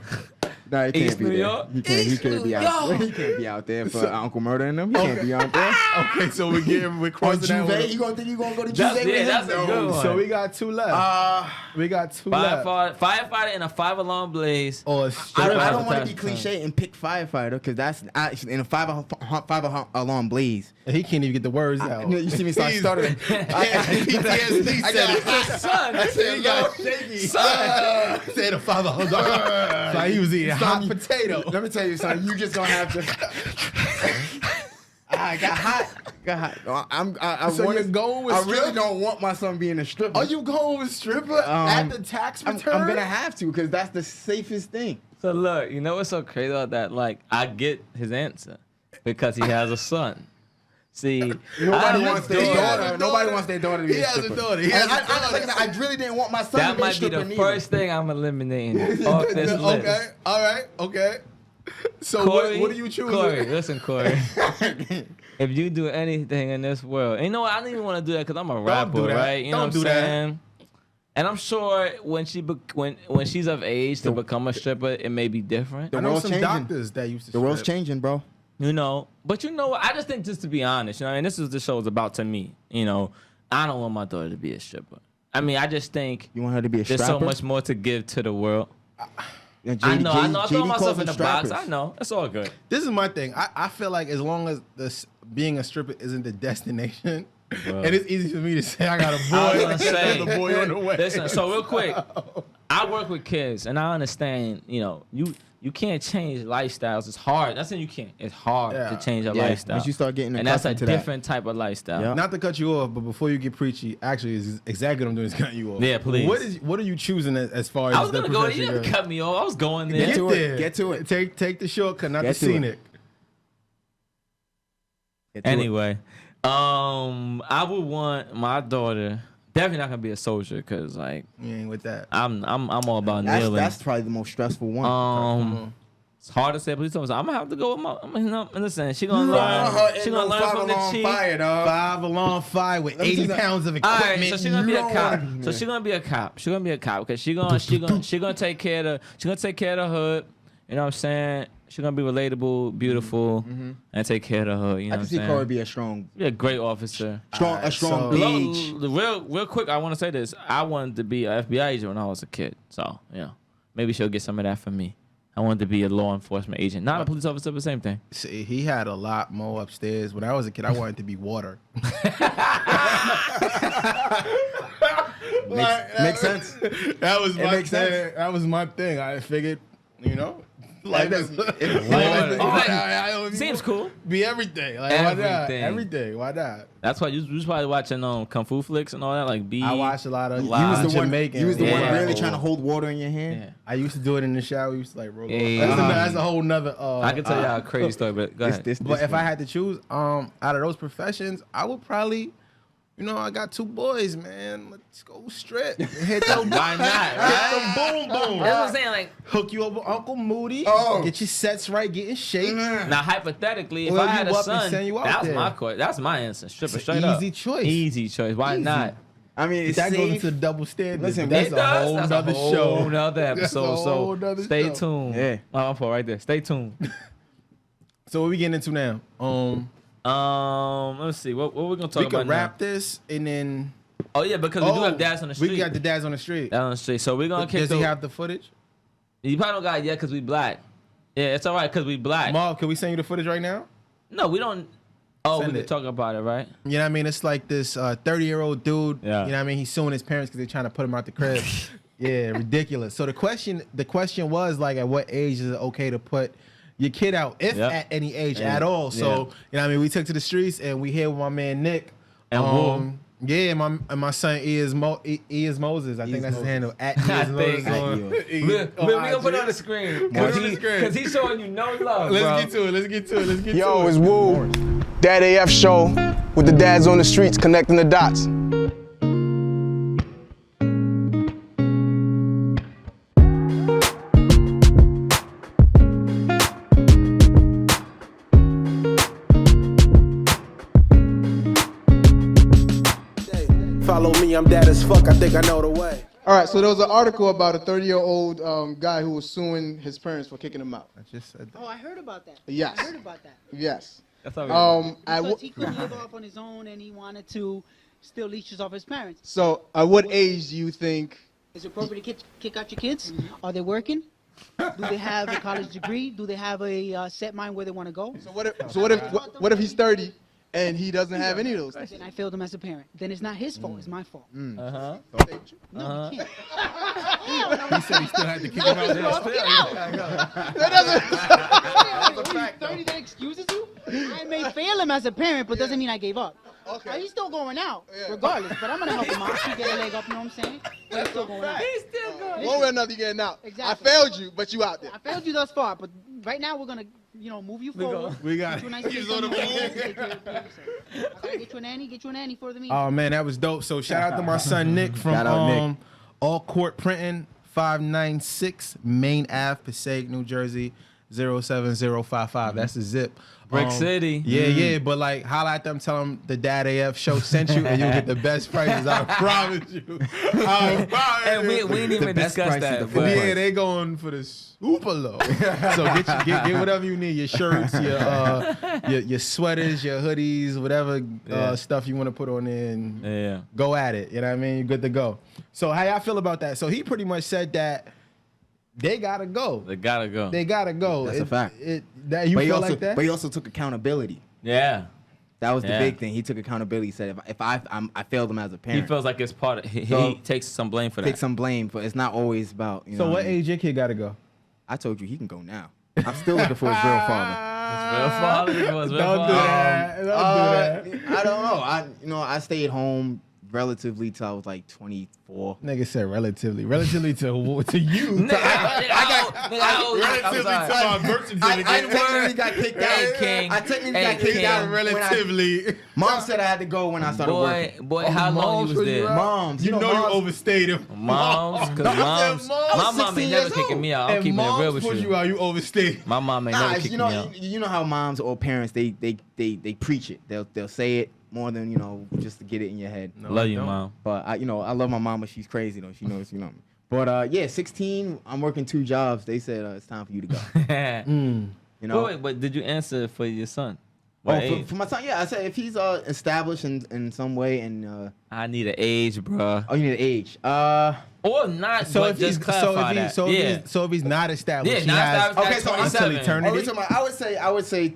Speaker 5: No, he can't
Speaker 3: East
Speaker 5: be
Speaker 3: New
Speaker 5: there.
Speaker 3: York?
Speaker 5: He can't
Speaker 3: East
Speaker 5: be
Speaker 3: New
Speaker 5: out.
Speaker 3: York.
Speaker 5: He can't be out there for Uncle Murder and them. He can't be out there.
Speaker 2: Okay, so we're
Speaker 5: Or
Speaker 2: crossing that one.
Speaker 5: Juve, you gonna think you gonna go to
Speaker 3: That's-
Speaker 5: Juve
Speaker 3: yeah,
Speaker 5: with
Speaker 3: that's
Speaker 5: him?
Speaker 3: a good one.
Speaker 2: So we got 2 left. We got 2 left.
Speaker 3: Firefighter in a 5-alarm blaze.
Speaker 2: Or a
Speaker 5: I
Speaker 2: stripper.
Speaker 5: don't want to be
Speaker 3: Tax
Speaker 5: cliche and pick firefighter because that's in a five alarm blaze.
Speaker 2: He can't even get the words out.
Speaker 5: You see me start stuttering.
Speaker 2: PTSD said it.
Speaker 3: Son, this
Speaker 2: He
Speaker 3: is
Speaker 2: got shaky. Said a father. Like he was eating hot potato.
Speaker 5: Let me tell you something. You just gonna have to. I got hot. I
Speaker 2: So
Speaker 5: wanna-
Speaker 2: you're going with
Speaker 5: I really
Speaker 2: stripper?
Speaker 5: don't want my son being a stripper.
Speaker 2: Are you going with stripper at the tax
Speaker 5: I'm
Speaker 2: return?
Speaker 5: gonna have to because that's the safest thing.
Speaker 3: So look, you know what's so crazy about that? Like, I get his answer because he has a son. See,
Speaker 5: Nobody
Speaker 3: I
Speaker 5: wants their
Speaker 3: understand.
Speaker 5: daughter. Nobody wants their daughter to be
Speaker 2: He
Speaker 5: a
Speaker 2: has a
Speaker 5: stripper.
Speaker 2: daughter. He
Speaker 5: And
Speaker 2: has a daughter.
Speaker 5: I really didn't want my son
Speaker 3: That
Speaker 5: to be a
Speaker 3: might be
Speaker 5: stripper
Speaker 3: the
Speaker 5: neither.
Speaker 3: first thing I'm eliminating off this list.
Speaker 2: Okay. All right. Okay. So
Speaker 3: Corey,
Speaker 2: what do you choose?
Speaker 3: Corey, listen, Corey. If you do anything in this world, and you know what? I don't even want to do that because I'm a rapper,
Speaker 2: do that.
Speaker 3: right? You know
Speaker 2: Don't
Speaker 3: what I'm
Speaker 2: do that.
Speaker 3: saying? And I'm sure when she's of age to become a stripper, it may be different.
Speaker 2: I know
Speaker 5: world's
Speaker 2: some
Speaker 5: changing.
Speaker 2: doctors that used to.
Speaker 5: The world's
Speaker 2: strip.
Speaker 5: changing, bro.
Speaker 3: You know, but you know what? I just think, just to be honest, you know, and this is what the show is about to me. You know, I don't want my daughter to be a stripper. I mean, I just think
Speaker 5: You want her to be a
Speaker 3: there's
Speaker 5: strapper?
Speaker 3: so much more to give to the world.
Speaker 5: Yeah,
Speaker 3: I know. I
Speaker 5: JD
Speaker 3: throw myself
Speaker 5: calls
Speaker 3: in
Speaker 5: them
Speaker 3: the box.
Speaker 5: strappers.
Speaker 3: I know. It's all good.
Speaker 2: This is my thing. I feel like as long as being a stripper isn't the destination,
Speaker 3: Well.
Speaker 2: and it's easy for me to say I got a boy.
Speaker 3: I was gonna say,
Speaker 2: the boy on the way.
Speaker 3: Listen, so real quick, I work with kids, and I understand. You know, you can't change lifestyles. It's hard. That's saying you can't. It's hard
Speaker 2: Yeah.
Speaker 3: to change a
Speaker 5: Yeah,
Speaker 3: lifestyle.
Speaker 5: once you start getting
Speaker 3: and that's a
Speaker 5: accustomed to that.
Speaker 3: different type of lifestyle.
Speaker 5: Yeah.
Speaker 2: Not to cut you off, but before you get preachy, actually, is exactly what I'm doing is cutting you off.
Speaker 3: Yeah, please.
Speaker 2: What are you choosing as far as
Speaker 3: I was
Speaker 2: the
Speaker 3: gonna go. You
Speaker 2: profession
Speaker 3: never
Speaker 2: goes?
Speaker 3: cut me off. I was going there.
Speaker 5: Get to it.
Speaker 2: there.
Speaker 5: Get to it.
Speaker 2: Take the shortcut, not
Speaker 5: Get
Speaker 2: the
Speaker 5: to it.
Speaker 2: scenic.
Speaker 5: Get to it.
Speaker 3: Anyway, I would want my daughter Definitely not gonna be a soldier because like
Speaker 2: You ain't with that.
Speaker 3: I'm all about kneeling.
Speaker 5: That's probably the most stressful one.
Speaker 3: It's hard to say police officer. I'm gonna have to go with my. Listen, she gonna learn. She gonna learn from the chief.
Speaker 2: Dog. 5 alarm fire with 80 pounds of
Speaker 3: All
Speaker 2: equipment.
Speaker 3: right, so she's gonna be a cop. So she's gonna be a cop. She's gonna be a cop because she gonna take care of the hood. You know what I'm saying? She's gonna be relatable, beautiful, and take care of the hood. You know
Speaker 5: I
Speaker 3: what I'm
Speaker 5: can see
Speaker 3: saying?
Speaker 5: Corey be a strong
Speaker 3: Be a great officer.
Speaker 5: strong beach.
Speaker 3: Real quick, I want to say this. I wanted to be an FBI agent when I was a kid. So, maybe she'll get some of that from me. I wanted to be a law enforcement agent. Not a police officer, but same thing.
Speaker 2: See, he had a lot more upstairs. When I was a kid, I wanted to be water.
Speaker 5: Makes sense.
Speaker 2: That was my
Speaker 5: makes
Speaker 2: thing.
Speaker 5: sense.
Speaker 2: That was my thing. I figured,
Speaker 3: Seems cool.
Speaker 2: Be everything. Like, why not? Everything. Why not?
Speaker 3: That's why you was probably watching Kung Fu flicks and all that. Like
Speaker 2: I watched a lot of
Speaker 5: You was the one.
Speaker 2: Jamaican.
Speaker 5: You was the one
Speaker 3: Yeah.
Speaker 5: really trying to hold water in your hand.
Speaker 3: Yeah.
Speaker 2: I used to do it in the shower. We used to like roll.
Speaker 3: Yeah.
Speaker 2: That's a whole nother.
Speaker 3: I can tell y'all a crazy story, but go ahead.
Speaker 2: But if I had to choose, out of those professions, I would probably, I got 2 boys, man. Let's go straight. Hit the
Speaker 3: Why not? Right?
Speaker 2: boom boom.
Speaker 3: That's what I'm saying. Like
Speaker 2: Hook you up with Uncle Moody. Get your sets right, get in shape.
Speaker 3: now, hypothetically, if
Speaker 2: Oil
Speaker 3: I had
Speaker 2: you
Speaker 3: a
Speaker 2: up and
Speaker 3: son,
Speaker 2: send you out
Speaker 3: that's
Speaker 2: there.
Speaker 3: my choice. That's my answer. Stripper
Speaker 2: It's
Speaker 3: straight
Speaker 2: an
Speaker 3: up.
Speaker 2: easy choice.
Speaker 3: Easy choice. Why not?
Speaker 5: I mean, it's
Speaker 2: That goes
Speaker 5: safe.
Speaker 2: into the double standard.
Speaker 5: Listen,
Speaker 2: but that's
Speaker 3: It
Speaker 2: a
Speaker 3: does.
Speaker 2: whole
Speaker 3: That's
Speaker 2: nother
Speaker 3: a whole
Speaker 2: show.
Speaker 3: nother
Speaker 2: That's a
Speaker 3: episode.
Speaker 2: whole
Speaker 3: So
Speaker 2: nother
Speaker 3: stay
Speaker 2: show.
Speaker 3: tuned.
Speaker 5: Yeah.
Speaker 3: I'm for right there. Stay tuned.
Speaker 2: So what we getting into now?
Speaker 3: Let's see. What we're gonna talk
Speaker 2: We
Speaker 3: about
Speaker 2: could wrap this and then.
Speaker 3: now? Oh yeah, because we do have dads on the street.
Speaker 2: We got the dads on the street.
Speaker 3: Dads on the street. So we're gonna kick
Speaker 2: Does he have the footage?
Speaker 3: You probably don't got it yet because we black. Yeah, it's all right because we black.
Speaker 2: Mark, can we send you the footage right now?
Speaker 3: No, we don't. Oh,
Speaker 2: Send
Speaker 3: we
Speaker 2: it.
Speaker 3: could talk about it, right?
Speaker 2: You know what I mean? It's like this 30-year-old dude.
Speaker 3: Yeah.
Speaker 2: You know what I mean? He's suing his parents because they're trying to put him out the crib. Yeah, ridiculous. So the question was like, at what age is it okay to put your kid out, if
Speaker 3: Yep.
Speaker 2: at any age at all? So you know what I mean? We took to the streets and we here with my man Nick.
Speaker 3: And
Speaker 2: yeah, my son is Moses. I think that's his handle. At
Speaker 3: I
Speaker 2: is Moses.
Speaker 3: think-
Speaker 2: on-
Speaker 3: We're gonna put it on the screen.
Speaker 2: Put it on the screen.
Speaker 3: Because he's showing you no love, bro.
Speaker 2: Let's get to it. Let's get to it.
Speaker 6: Yo, it's Woo, Dad AF Show, with the dads on the streets connecting the dots.
Speaker 1: Follow me, I'm dad as fuck, I think I know the way.
Speaker 7: All right, so there was an article about a 30-year-old guy who was suing his parents for kicking him out.
Speaker 2: I just said that.
Speaker 8: Oh, I heard about that.
Speaker 7: Yes.
Speaker 8: I heard about that.
Speaker 7: Yes.
Speaker 3: That's all
Speaker 8: Because he couldn't live off on his own and he wanted to steal leashes off his parents.
Speaker 7: So at what age do you think?
Speaker 8: Is it appropriate to kick out your kids? Are they working? Do they have a college degree? Do they have a set mind where they want to go?
Speaker 7: So what if he's 30 and he doesn't have any of those things?
Speaker 8: Then I failed him as a parent. Then it's not his fault. It's my fault.
Speaker 3: Uh-huh.
Speaker 8: No, you can't.
Speaker 2: He said he still had to kick him out.
Speaker 8: He's 30 that excuses you? I may fail him as a parent, but doesn't mean I gave up.
Speaker 7: Okay.
Speaker 8: He's still going out, regardless. But I'm gonna help him out. He get a leg up, you know what I'm saying? But he's still going out.
Speaker 3: He's still going.
Speaker 7: One way or another, you're getting out.
Speaker 8: Exactly.
Speaker 7: I failed you, but you out there.
Speaker 8: I failed you thus far, but right now we're gonna, move you forward.
Speaker 2: We got
Speaker 8: Get you a nice
Speaker 2: it.
Speaker 8: place on the take care of yourself. I gotta get you a nanny for the meantime.
Speaker 2: Oh man, that was dope. So shout out to my son Nick from
Speaker 5: Shout out, Nick.
Speaker 2: All Court Printing, 596 Main Ave, Passaic, New Jersey, 07055. That's the zip.
Speaker 3: Brick City.
Speaker 2: Yeah. But like, holla at them, tell them the Dad AF Show sent you, and you'll get the best prices. I promise you. I promise
Speaker 3: And we
Speaker 2: you.
Speaker 3: didn't even
Speaker 5: best
Speaker 3: discuss
Speaker 5: price is
Speaker 3: that.
Speaker 5: the
Speaker 3: but-
Speaker 5: full
Speaker 2: Yeah, they going for the super low. So get whatever you need, your shirts, your sweaters, your hoodies, whatever stuff you want to put on there, and
Speaker 3: Yeah.
Speaker 2: go at it. You know what I mean? You're good to go. So how y'all feel about that? So he pretty much said that they gotta go.
Speaker 3: They gotta go.
Speaker 2: They gotta go.
Speaker 5: That's a fact.
Speaker 2: That you
Speaker 5: But
Speaker 2: feel like that?
Speaker 5: But he also took accountability.
Speaker 3: Yeah.
Speaker 5: That was the
Speaker 3: Yeah.
Speaker 5: big thing. He took accountability. He said, if I failed him as a
Speaker 3: He
Speaker 5: parent,
Speaker 3: feels like it's part of. He
Speaker 5: So-
Speaker 3: takes some blame for that.
Speaker 5: take some blame, but it's not always about. You know
Speaker 2: So what
Speaker 5: I mean?
Speaker 2: age your kid gotta go?
Speaker 5: I told you he can go now. I'm still looking for his real father.
Speaker 3: Real father. Real
Speaker 2: Don't do
Speaker 3: father.
Speaker 2: that. Don't do that.
Speaker 5: I don't know. I stayed home, relatively till I was like 24.
Speaker 2: Nigga said relatively to you.
Speaker 3: Relatively
Speaker 2: Relatively to my birth certificate.
Speaker 5: I technically got kicked out.
Speaker 3: Hey, King.
Speaker 5: I technically
Speaker 3: Hey,
Speaker 5: got kicked
Speaker 3: King.
Speaker 5: out
Speaker 2: Relatively.
Speaker 5: Mom said I had to go when I started working.
Speaker 3: Boy, how long you was there?
Speaker 5: Moms,
Speaker 2: You know you overstayed him.
Speaker 3: Moms, because
Speaker 2: Moms.
Speaker 3: my mom ain't never kicking me out. I'm
Speaker 2: And
Speaker 3: keeping it real
Speaker 2: moms
Speaker 3: with
Speaker 2: put
Speaker 3: you.
Speaker 2: you out, you overstayed.
Speaker 3: My mom ain't
Speaker 5: Nah,
Speaker 3: never kicking me out.
Speaker 5: you know how moms or parents they preach it. They'll say it more than just to get it in your head.
Speaker 3: Love you, mom.
Speaker 5: But I love my mom, but she's crazy though. She knows But yeah, 16. I'm working 2 jobs. They said it's time for you to go.
Speaker 3: Wait, but did you answer for your son?
Speaker 5: For my son, yeah. I said if he's established in some way and
Speaker 3: I need an age, bro.
Speaker 5: you need an age.
Speaker 3: Or not,
Speaker 2: So
Speaker 3: but
Speaker 2: if
Speaker 3: just
Speaker 2: he's
Speaker 3: clarify that.
Speaker 2: so if he's not established,
Speaker 3: Yeah,
Speaker 2: he
Speaker 3: not
Speaker 2: has
Speaker 3: established,
Speaker 5: okay, so
Speaker 3: that's
Speaker 2: until
Speaker 3: 27.
Speaker 2: eternity.
Speaker 5: I would say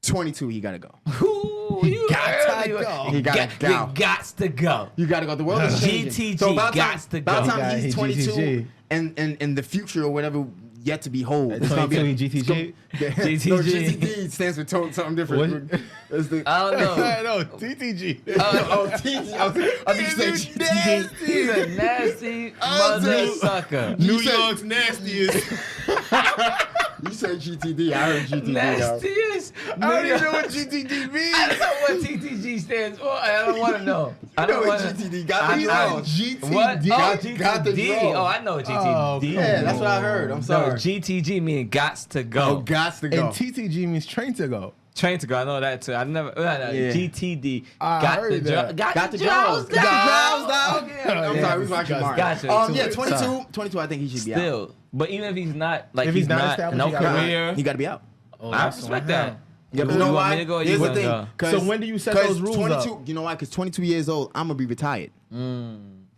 Speaker 5: 22. He gotta go.
Speaker 3: Ooh, you
Speaker 2: gotta
Speaker 3: early.
Speaker 2: go.
Speaker 5: He gotta go.
Speaker 3: You gots to go.
Speaker 5: You gotta go. The world is changing.
Speaker 3: GTG
Speaker 5: about
Speaker 3: gots to
Speaker 5: by the
Speaker 3: go.
Speaker 5: time
Speaker 2: He
Speaker 5: he's
Speaker 2: got
Speaker 5: 22
Speaker 2: GTG.
Speaker 5: and in the future or whatever yet to behold,
Speaker 2: At
Speaker 5: it's gonna be
Speaker 2: 22 GTG?
Speaker 3: GTG.
Speaker 5: No, GTD stands for something different.
Speaker 2: What?
Speaker 5: It's the,
Speaker 3: I don't know.
Speaker 2: No, TTG.
Speaker 5: TTG. I think you said GTD.
Speaker 3: He's a nasty mother sucker.
Speaker 2: New York's nastiest.
Speaker 5: You said GTD. I heard GTD.
Speaker 3: Nastiest.
Speaker 2: I don't even know what GTD means.
Speaker 3: I don't know what TTG stands for. I don't want to know. I
Speaker 5: You know
Speaker 3: don't
Speaker 5: what
Speaker 3: want to.
Speaker 5: GTD got the draw.
Speaker 2: GTD.
Speaker 3: What? Oh,
Speaker 5: Got the
Speaker 3: GTD.
Speaker 5: draw.
Speaker 3: Oh, I know what GTD.
Speaker 2: Oh,
Speaker 5: Yeah, that's what I heard. I'm
Speaker 3: No,
Speaker 5: sorry.
Speaker 3: GTG means gots to
Speaker 5: Oh,
Speaker 3: go.
Speaker 5: gots to go.
Speaker 2: And TTG means train to go.
Speaker 3: Train to go. I know that too. I never.
Speaker 5: Yeah.
Speaker 3: GTD.
Speaker 2: I
Speaker 3: Got
Speaker 2: heard
Speaker 3: the
Speaker 2: that.
Speaker 5: Got the
Speaker 3: jaws
Speaker 5: jaws. Got the jaws down. I'm
Speaker 2: Yeah,
Speaker 5: sorry, we watching Martin.
Speaker 3: Gotcha.
Speaker 5: Yeah,
Speaker 3: Sorry.
Speaker 5: 22, I think he should be out.
Speaker 3: Still, but even if he's not, like
Speaker 2: If
Speaker 3: he's
Speaker 2: he's not
Speaker 3: not,
Speaker 2: established,
Speaker 3: no
Speaker 2: he gotta-
Speaker 3: career,
Speaker 5: He got to be out.
Speaker 2: Oh,
Speaker 3: I
Speaker 2: that's
Speaker 3: respect
Speaker 2: on
Speaker 3: that.
Speaker 2: him.
Speaker 5: Yeah, but
Speaker 3: You
Speaker 5: you know
Speaker 3: want
Speaker 5: why?
Speaker 3: me to go?
Speaker 5: Here's
Speaker 3: You
Speaker 5: the thing.
Speaker 3: gonna go.
Speaker 2: So when do you set those rules
Speaker 5: 22,
Speaker 2: up?
Speaker 5: you know why? Because 22 years old, I'm going to be retired.
Speaker 3: So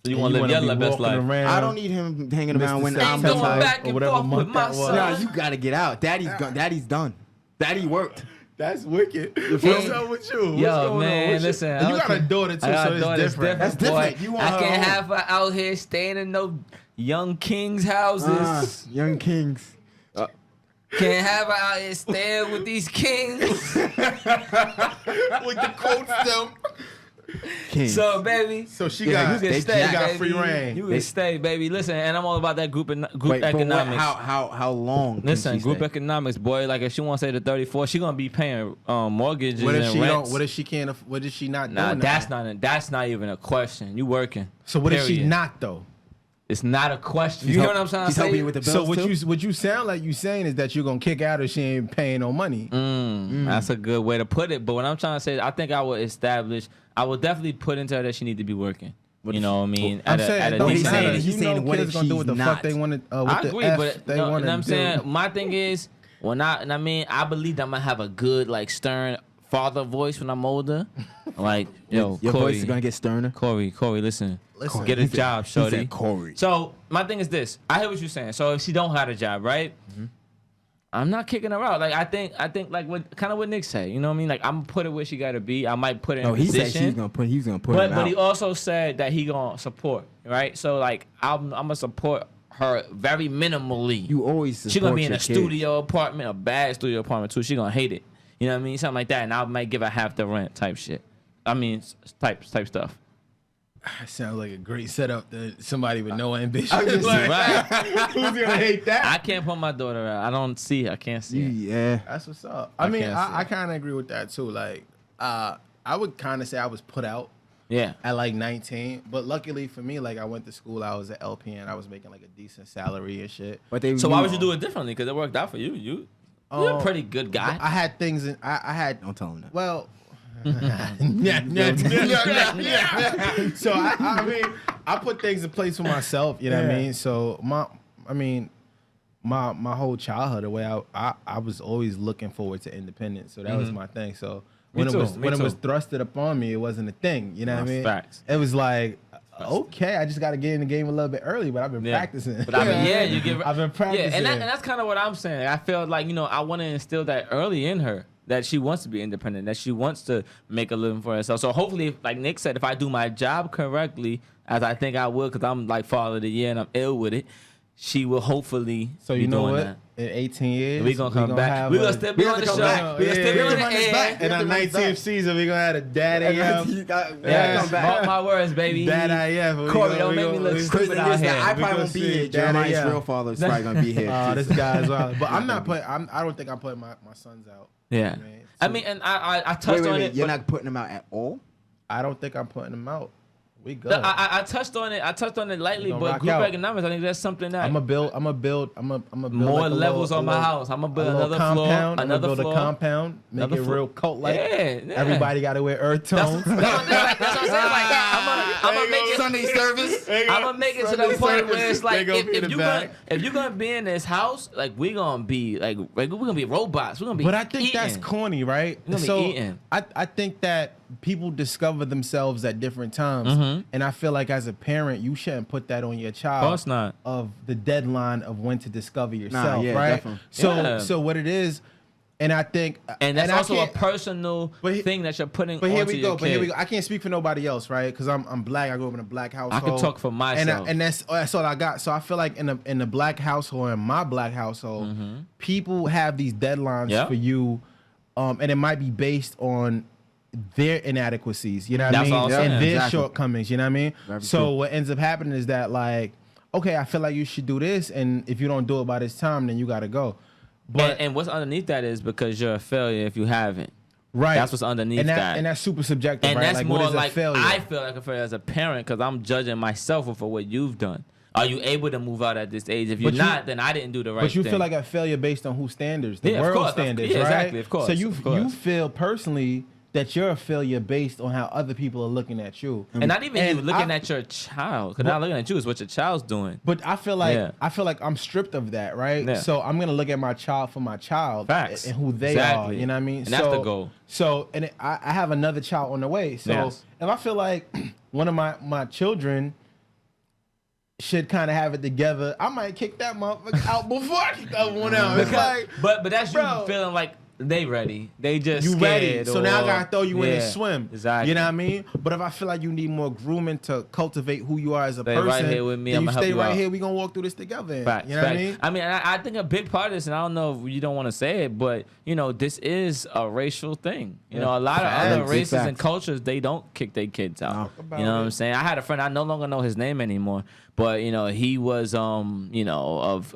Speaker 3: you want to live your best
Speaker 2: walking
Speaker 3: life?
Speaker 2: around.
Speaker 5: I don't need him hanging around when
Speaker 2: Mr.
Speaker 5: I'm
Speaker 3: Ain't going
Speaker 2: September,
Speaker 3: back
Speaker 2: or
Speaker 3: and
Speaker 2: whatever
Speaker 3: forth
Speaker 2: month
Speaker 3: with my
Speaker 2: that was.
Speaker 3: son.
Speaker 5: Nah, you got to get out. Daddy's done. Daddy worked.
Speaker 2: That's wicked.
Speaker 3: feel
Speaker 2: What's
Speaker 3: me?
Speaker 2: up with you? What's
Speaker 3: Yo,
Speaker 2: going
Speaker 3: man,
Speaker 2: on? What's
Speaker 3: listen.
Speaker 2: And you got a daughter too,
Speaker 3: I got
Speaker 2: so
Speaker 3: a
Speaker 2: it's
Speaker 3: daughter,
Speaker 2: different.
Speaker 5: That's different.
Speaker 3: Boy,
Speaker 5: You want
Speaker 3: I
Speaker 5: her
Speaker 3: can't
Speaker 5: home.
Speaker 3: have her out here staying in no young kings' houses.
Speaker 5: Young Kings.
Speaker 3: Can't have her out here staying with these kings.
Speaker 2: With the coat stem.
Speaker 5: Kings.
Speaker 3: So, baby.
Speaker 2: So she
Speaker 5: Yeah,
Speaker 2: got,
Speaker 3: You can
Speaker 5: They
Speaker 3: stay,
Speaker 2: she got
Speaker 3: baby.
Speaker 2: free reign.
Speaker 3: You can stay, baby. Listen, and I'm all about that group
Speaker 5: Wait,
Speaker 3: economics.
Speaker 5: but how long? can
Speaker 3: Listen,
Speaker 5: she
Speaker 3: group
Speaker 5: stay?
Speaker 3: economics, boy. Like if she wants to stay to 34, she gonna be paying mortgages
Speaker 2: What if
Speaker 3: and
Speaker 2: she
Speaker 3: rents.
Speaker 2: don't? What if she can't? What if she not
Speaker 3: Nah,
Speaker 2: doing
Speaker 3: that's not even a question. You working?
Speaker 2: So what if she
Speaker 3: Period.
Speaker 2: not though?
Speaker 3: It's not a question. You know what I'm trying to
Speaker 5: She's
Speaker 3: say?
Speaker 5: helping you with the bills
Speaker 2: So
Speaker 5: too?
Speaker 2: what you sound like you saying is that you're gonna kick out if she ain't paying no money.
Speaker 3: That's a good way to put it. But what I'm trying to say is I think I would definitely put into her that she need to be working. You know what I mean?
Speaker 2: I'm
Speaker 3: At
Speaker 2: saying,
Speaker 3: a
Speaker 2: don't
Speaker 3: decent
Speaker 5: saying-
Speaker 3: age.
Speaker 5: he's
Speaker 2: you know
Speaker 5: saying, what
Speaker 2: kids
Speaker 5: if
Speaker 2: gonna do what the
Speaker 5: she's
Speaker 2: fuck
Speaker 5: not?
Speaker 2: they want to.
Speaker 3: I
Speaker 2: What
Speaker 3: agree,
Speaker 2: the F
Speaker 3: but
Speaker 2: they
Speaker 3: you know
Speaker 2: want
Speaker 3: what I'm
Speaker 2: to
Speaker 3: saying?
Speaker 2: do.
Speaker 3: My thing is, I mean, I believe that I'm gonna have a good, like, stern father voice when I'm older. Like, yo,
Speaker 5: Your
Speaker 3: Corey,
Speaker 5: voice is gonna get sterner.
Speaker 3: Corey, listen.
Speaker 2: Listen.
Speaker 3: Get a job,
Speaker 5: He
Speaker 3: shorty.
Speaker 5: said Corey.
Speaker 3: So my thing is this. I hear what you're saying. So if she don't have a job, right? I'm not kicking her out. Like I think like what Nick said. You know what I mean? Like I'm gonna put her where she gotta be. I might put her in
Speaker 5: No, he said
Speaker 3: position.
Speaker 5: he's gonna put him
Speaker 3: But
Speaker 5: out.
Speaker 3: he also said that he gonna support, right? So like I'm gonna support her very minimally.
Speaker 5: You always
Speaker 3: She gonna be in
Speaker 5: support
Speaker 3: a
Speaker 5: your kids.
Speaker 3: studio apartment, a bad studio apartment too. She gonna hate it. You know what I mean? Something like that. And I might give her half the rent type shit. I mean type stuff.
Speaker 2: That sounds like a great setup to somebody with no ambition.
Speaker 5: just
Speaker 2: Like,
Speaker 3: Right.
Speaker 2: who's gonna hate that?
Speaker 3: I can't put my daughter out. I don't see her. I can't see her.
Speaker 5: Yeah.
Speaker 2: That's what's up. I mean,
Speaker 3: can't see
Speaker 2: I
Speaker 3: it.
Speaker 2: kind of agree with that too. Like, I would kind of say I was put out
Speaker 3: Yeah.
Speaker 2: at like 19, but luckily for me, like I went to school, I was at LPN, I was making like a decent salary and shit.
Speaker 5: But they
Speaker 3: So why would you do it differently? Because it worked out for you. You're a pretty good guy.
Speaker 2: I had things in. I had.
Speaker 5: Don't tell him that.
Speaker 2: Well. So I mean, I put things in place for myself. You know what I mean? So my whole childhood, the way I was always looking forward to independence. So that was my thing. So when
Speaker 3: Me
Speaker 2: it
Speaker 3: too,
Speaker 2: was
Speaker 3: me
Speaker 2: when it was
Speaker 3: too.
Speaker 2: thrusted upon me, it wasn't a thing. You know what I mean?
Speaker 3: Facts.
Speaker 2: It was like, okay, I just got to get in the game a little bit early, but I've been practicing.
Speaker 3: But I mean, yeah, you give.
Speaker 2: I've been practicing.
Speaker 3: Yeah, and that's kind of what I'm saying. I feel like I want to instill that early in her that she wants to be independent, that she wants to make a living for herself. So hopefully, like Nick said, if I do my job correctly, as I think I will, because I'm like father of the year and I'm ill with it, she will hopefully
Speaker 2: So
Speaker 3: be
Speaker 2: you know
Speaker 3: doing
Speaker 2: what?
Speaker 3: that.
Speaker 2: In 18 years,
Speaker 3: We gonna come back. We gonna still be on the show. We gonna still be on the air.
Speaker 2: In our 19th season, we gonna have a Dad AF.
Speaker 3: Yeah, mark my words, baby.
Speaker 2: Dad AF.
Speaker 3: Corey, don't make me look stupid out here.
Speaker 5: I probably won't be here. Jeremiah's real father is probably gonna be here.
Speaker 2: This guy's wild. But I'm not putting. I don't think I'm putting my sons out.
Speaker 3: Yeah.
Speaker 2: Man.
Speaker 3: I mean, and I touched on it.
Speaker 5: You're not putting them out at all?
Speaker 2: I don't think I'm putting them out. We good.
Speaker 3: No, I touched on it. I touched on it lightly,
Speaker 2: gonna
Speaker 3: but
Speaker 2: rock
Speaker 3: group
Speaker 2: out.
Speaker 3: economics, I think that's something that
Speaker 2: I'm gonna build
Speaker 3: more
Speaker 2: like
Speaker 3: levels on my house. I'm gonna build another floor,
Speaker 2: compound.
Speaker 3: another
Speaker 2: build
Speaker 3: floor.
Speaker 2: a compound, make
Speaker 3: another
Speaker 2: it
Speaker 3: floor.
Speaker 2: real cult-like.
Speaker 3: Yeah.
Speaker 2: Everybody got to wear earth tones.
Speaker 3: That's what I'm saying. Like, I'm gonna make it
Speaker 5: Sunday service.
Speaker 3: I'm gonna make it to the
Speaker 2: Sunday
Speaker 3: point
Speaker 2: service.
Speaker 3: where it's like
Speaker 2: They gonna be in
Speaker 3: if
Speaker 2: the
Speaker 3: you're gonna be in this house, like we gonna be like we're gonna be robots. We're gonna be.
Speaker 2: But I think
Speaker 3: eating.
Speaker 2: that's corny, right?
Speaker 3: We're gonna be
Speaker 2: So
Speaker 3: eating.
Speaker 2: I think that people discover themselves at different times, and I feel like as a parent, you shouldn't put that on your child.
Speaker 3: Of course not.
Speaker 2: Of the deadline of when to discover yourself,
Speaker 5: yeah,
Speaker 2: right?
Speaker 5: definitely.
Speaker 2: So what it is, and I think,
Speaker 3: And that's
Speaker 2: I
Speaker 3: also a
Speaker 2: can't-
Speaker 3: personal thing that you're putting.
Speaker 2: But here
Speaker 3: onto
Speaker 2: we
Speaker 3: your
Speaker 2: go. But here we
Speaker 3: kid.
Speaker 2: go. I can't speak for nobody else, right? Because I'm black. I grew up in a black household.
Speaker 3: I can talk for myself.
Speaker 2: And that's all I got. So I feel like in the black household, in my black household, people have these deadlines
Speaker 3: Yeah.
Speaker 2: for you, and it might be based on their inadequacies. You know what I
Speaker 3: That's
Speaker 2: mean?
Speaker 3: all I'm saying.
Speaker 2: And their
Speaker 5: Exactly.
Speaker 2: shortcomings. You know what I mean?
Speaker 5: Very
Speaker 2: So
Speaker 5: true.
Speaker 2: what ends up happening is that like, okay, I feel like you should do this, and if you don't do it by this time, then you got to go. But
Speaker 3: and what's underneath that is because you're a failure if you haven't.
Speaker 2: right,
Speaker 3: That's what's underneath
Speaker 2: and
Speaker 3: that.
Speaker 2: And that's super subjective,
Speaker 3: And
Speaker 2: right?
Speaker 3: that's
Speaker 2: like,
Speaker 3: more
Speaker 2: what is
Speaker 3: like
Speaker 2: a failure?
Speaker 3: I feel like a failure as a parent because I'm judging myself for what you've done. Are you able to move out at this age? If you're
Speaker 2: But you-
Speaker 3: not, then I didn't do the right
Speaker 2: But you
Speaker 3: thing.
Speaker 2: feel like a failure based on whose standards? The
Speaker 3: Yeah, of
Speaker 2: world
Speaker 3: course.
Speaker 2: standards,
Speaker 3: Yeah,
Speaker 2: right?
Speaker 3: exactly, of course,
Speaker 2: So you
Speaker 3: of course.
Speaker 2: you feel personally that you're a failure based on how other people are looking at you.
Speaker 3: and not even you
Speaker 2: And
Speaker 3: looking
Speaker 2: I-
Speaker 3: at your child. Because not looking at you is what your child's doing.
Speaker 2: But I feel like
Speaker 3: Yeah.
Speaker 2: I'm stripped of that, right?
Speaker 3: Yeah.
Speaker 2: So I'm gonna look at my child for my child
Speaker 3: Facts.
Speaker 2: and who they
Speaker 3: Exactly.
Speaker 2: are. You know what I mean?
Speaker 3: And that's the goal.
Speaker 2: So I have another child on the way. So
Speaker 3: Yes.
Speaker 2: if I feel like one of my children should kind of have it together, I might kick that motherfucker out before I kick that one out. It's like,
Speaker 3: but that's you
Speaker 2: bro.
Speaker 3: feeling like they ready. They just
Speaker 2: you
Speaker 3: scared.
Speaker 2: ready. So now I
Speaker 3: or-
Speaker 2: gotta throw you in and
Speaker 3: Yeah,
Speaker 2: swim.
Speaker 3: Exactly.
Speaker 2: You know what I mean? But if I feel like you need more grooming to cultivate who you are as a
Speaker 3: Stay
Speaker 2: person,
Speaker 3: right here with me,
Speaker 2: then
Speaker 3: I'ma
Speaker 2: you
Speaker 3: help
Speaker 2: stay
Speaker 3: you
Speaker 2: right
Speaker 3: out.
Speaker 2: here. We gonna walk through this together.
Speaker 3: Facts,
Speaker 2: You know what I
Speaker 3: facts.
Speaker 2: mean?
Speaker 3: and I think a big part of this, and I don't know if you don't want to say it, but you know, this is a racial thing. You know, a lot of other
Speaker 5: Facts,
Speaker 3: races and
Speaker 5: facts.
Speaker 3: cultures, they don't kick their kids out.
Speaker 2: No.
Speaker 3: You know what I'm saying? I had a friend, I no longer know his name anymore, but you know, he was you know, of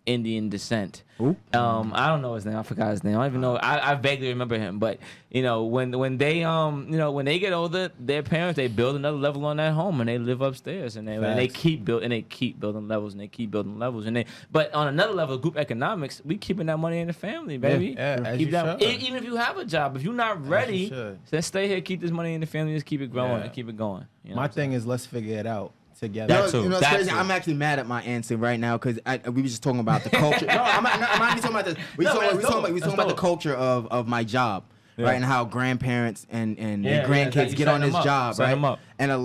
Speaker 3: Indian descent. I don't know his name. I forgot his name. I don't even know. I vaguely remember him. But you know, when they you know, when they get older, their parents, they build another level on that home and they live upstairs and they keep building levels and they keep building levels and they. But on another level, group economics, we keeping that money in the family, baby.
Speaker 2: Yeah, as
Speaker 3: Keep
Speaker 2: you
Speaker 3: that,
Speaker 2: should.
Speaker 3: even if you have a job, if you're not ready,
Speaker 2: should.
Speaker 3: then stay here, keep this money in the family, just keep it growing
Speaker 2: Yeah.
Speaker 3: and keep it going. You know
Speaker 2: My
Speaker 3: what I'm saying?
Speaker 2: thing is, let's figure it out together.
Speaker 3: That too.
Speaker 5: You know, it's
Speaker 3: That
Speaker 5: crazy.
Speaker 3: too.
Speaker 5: I'm actually mad at my answer right now because we were just talking about the culture. No, I'm not even talking about this. We
Speaker 3: No,
Speaker 5: talking
Speaker 3: that's dope.
Speaker 5: about
Speaker 3: That's
Speaker 5: the
Speaker 3: dope.
Speaker 5: culture of my job, right? And how grandparents and
Speaker 3: Yeah,
Speaker 5: their
Speaker 3: yeah,
Speaker 5: grandkids
Speaker 3: you
Speaker 5: get
Speaker 3: set
Speaker 5: on
Speaker 3: them
Speaker 5: this
Speaker 3: up.
Speaker 5: job,
Speaker 3: Set
Speaker 5: right?
Speaker 3: them up.
Speaker 5: And a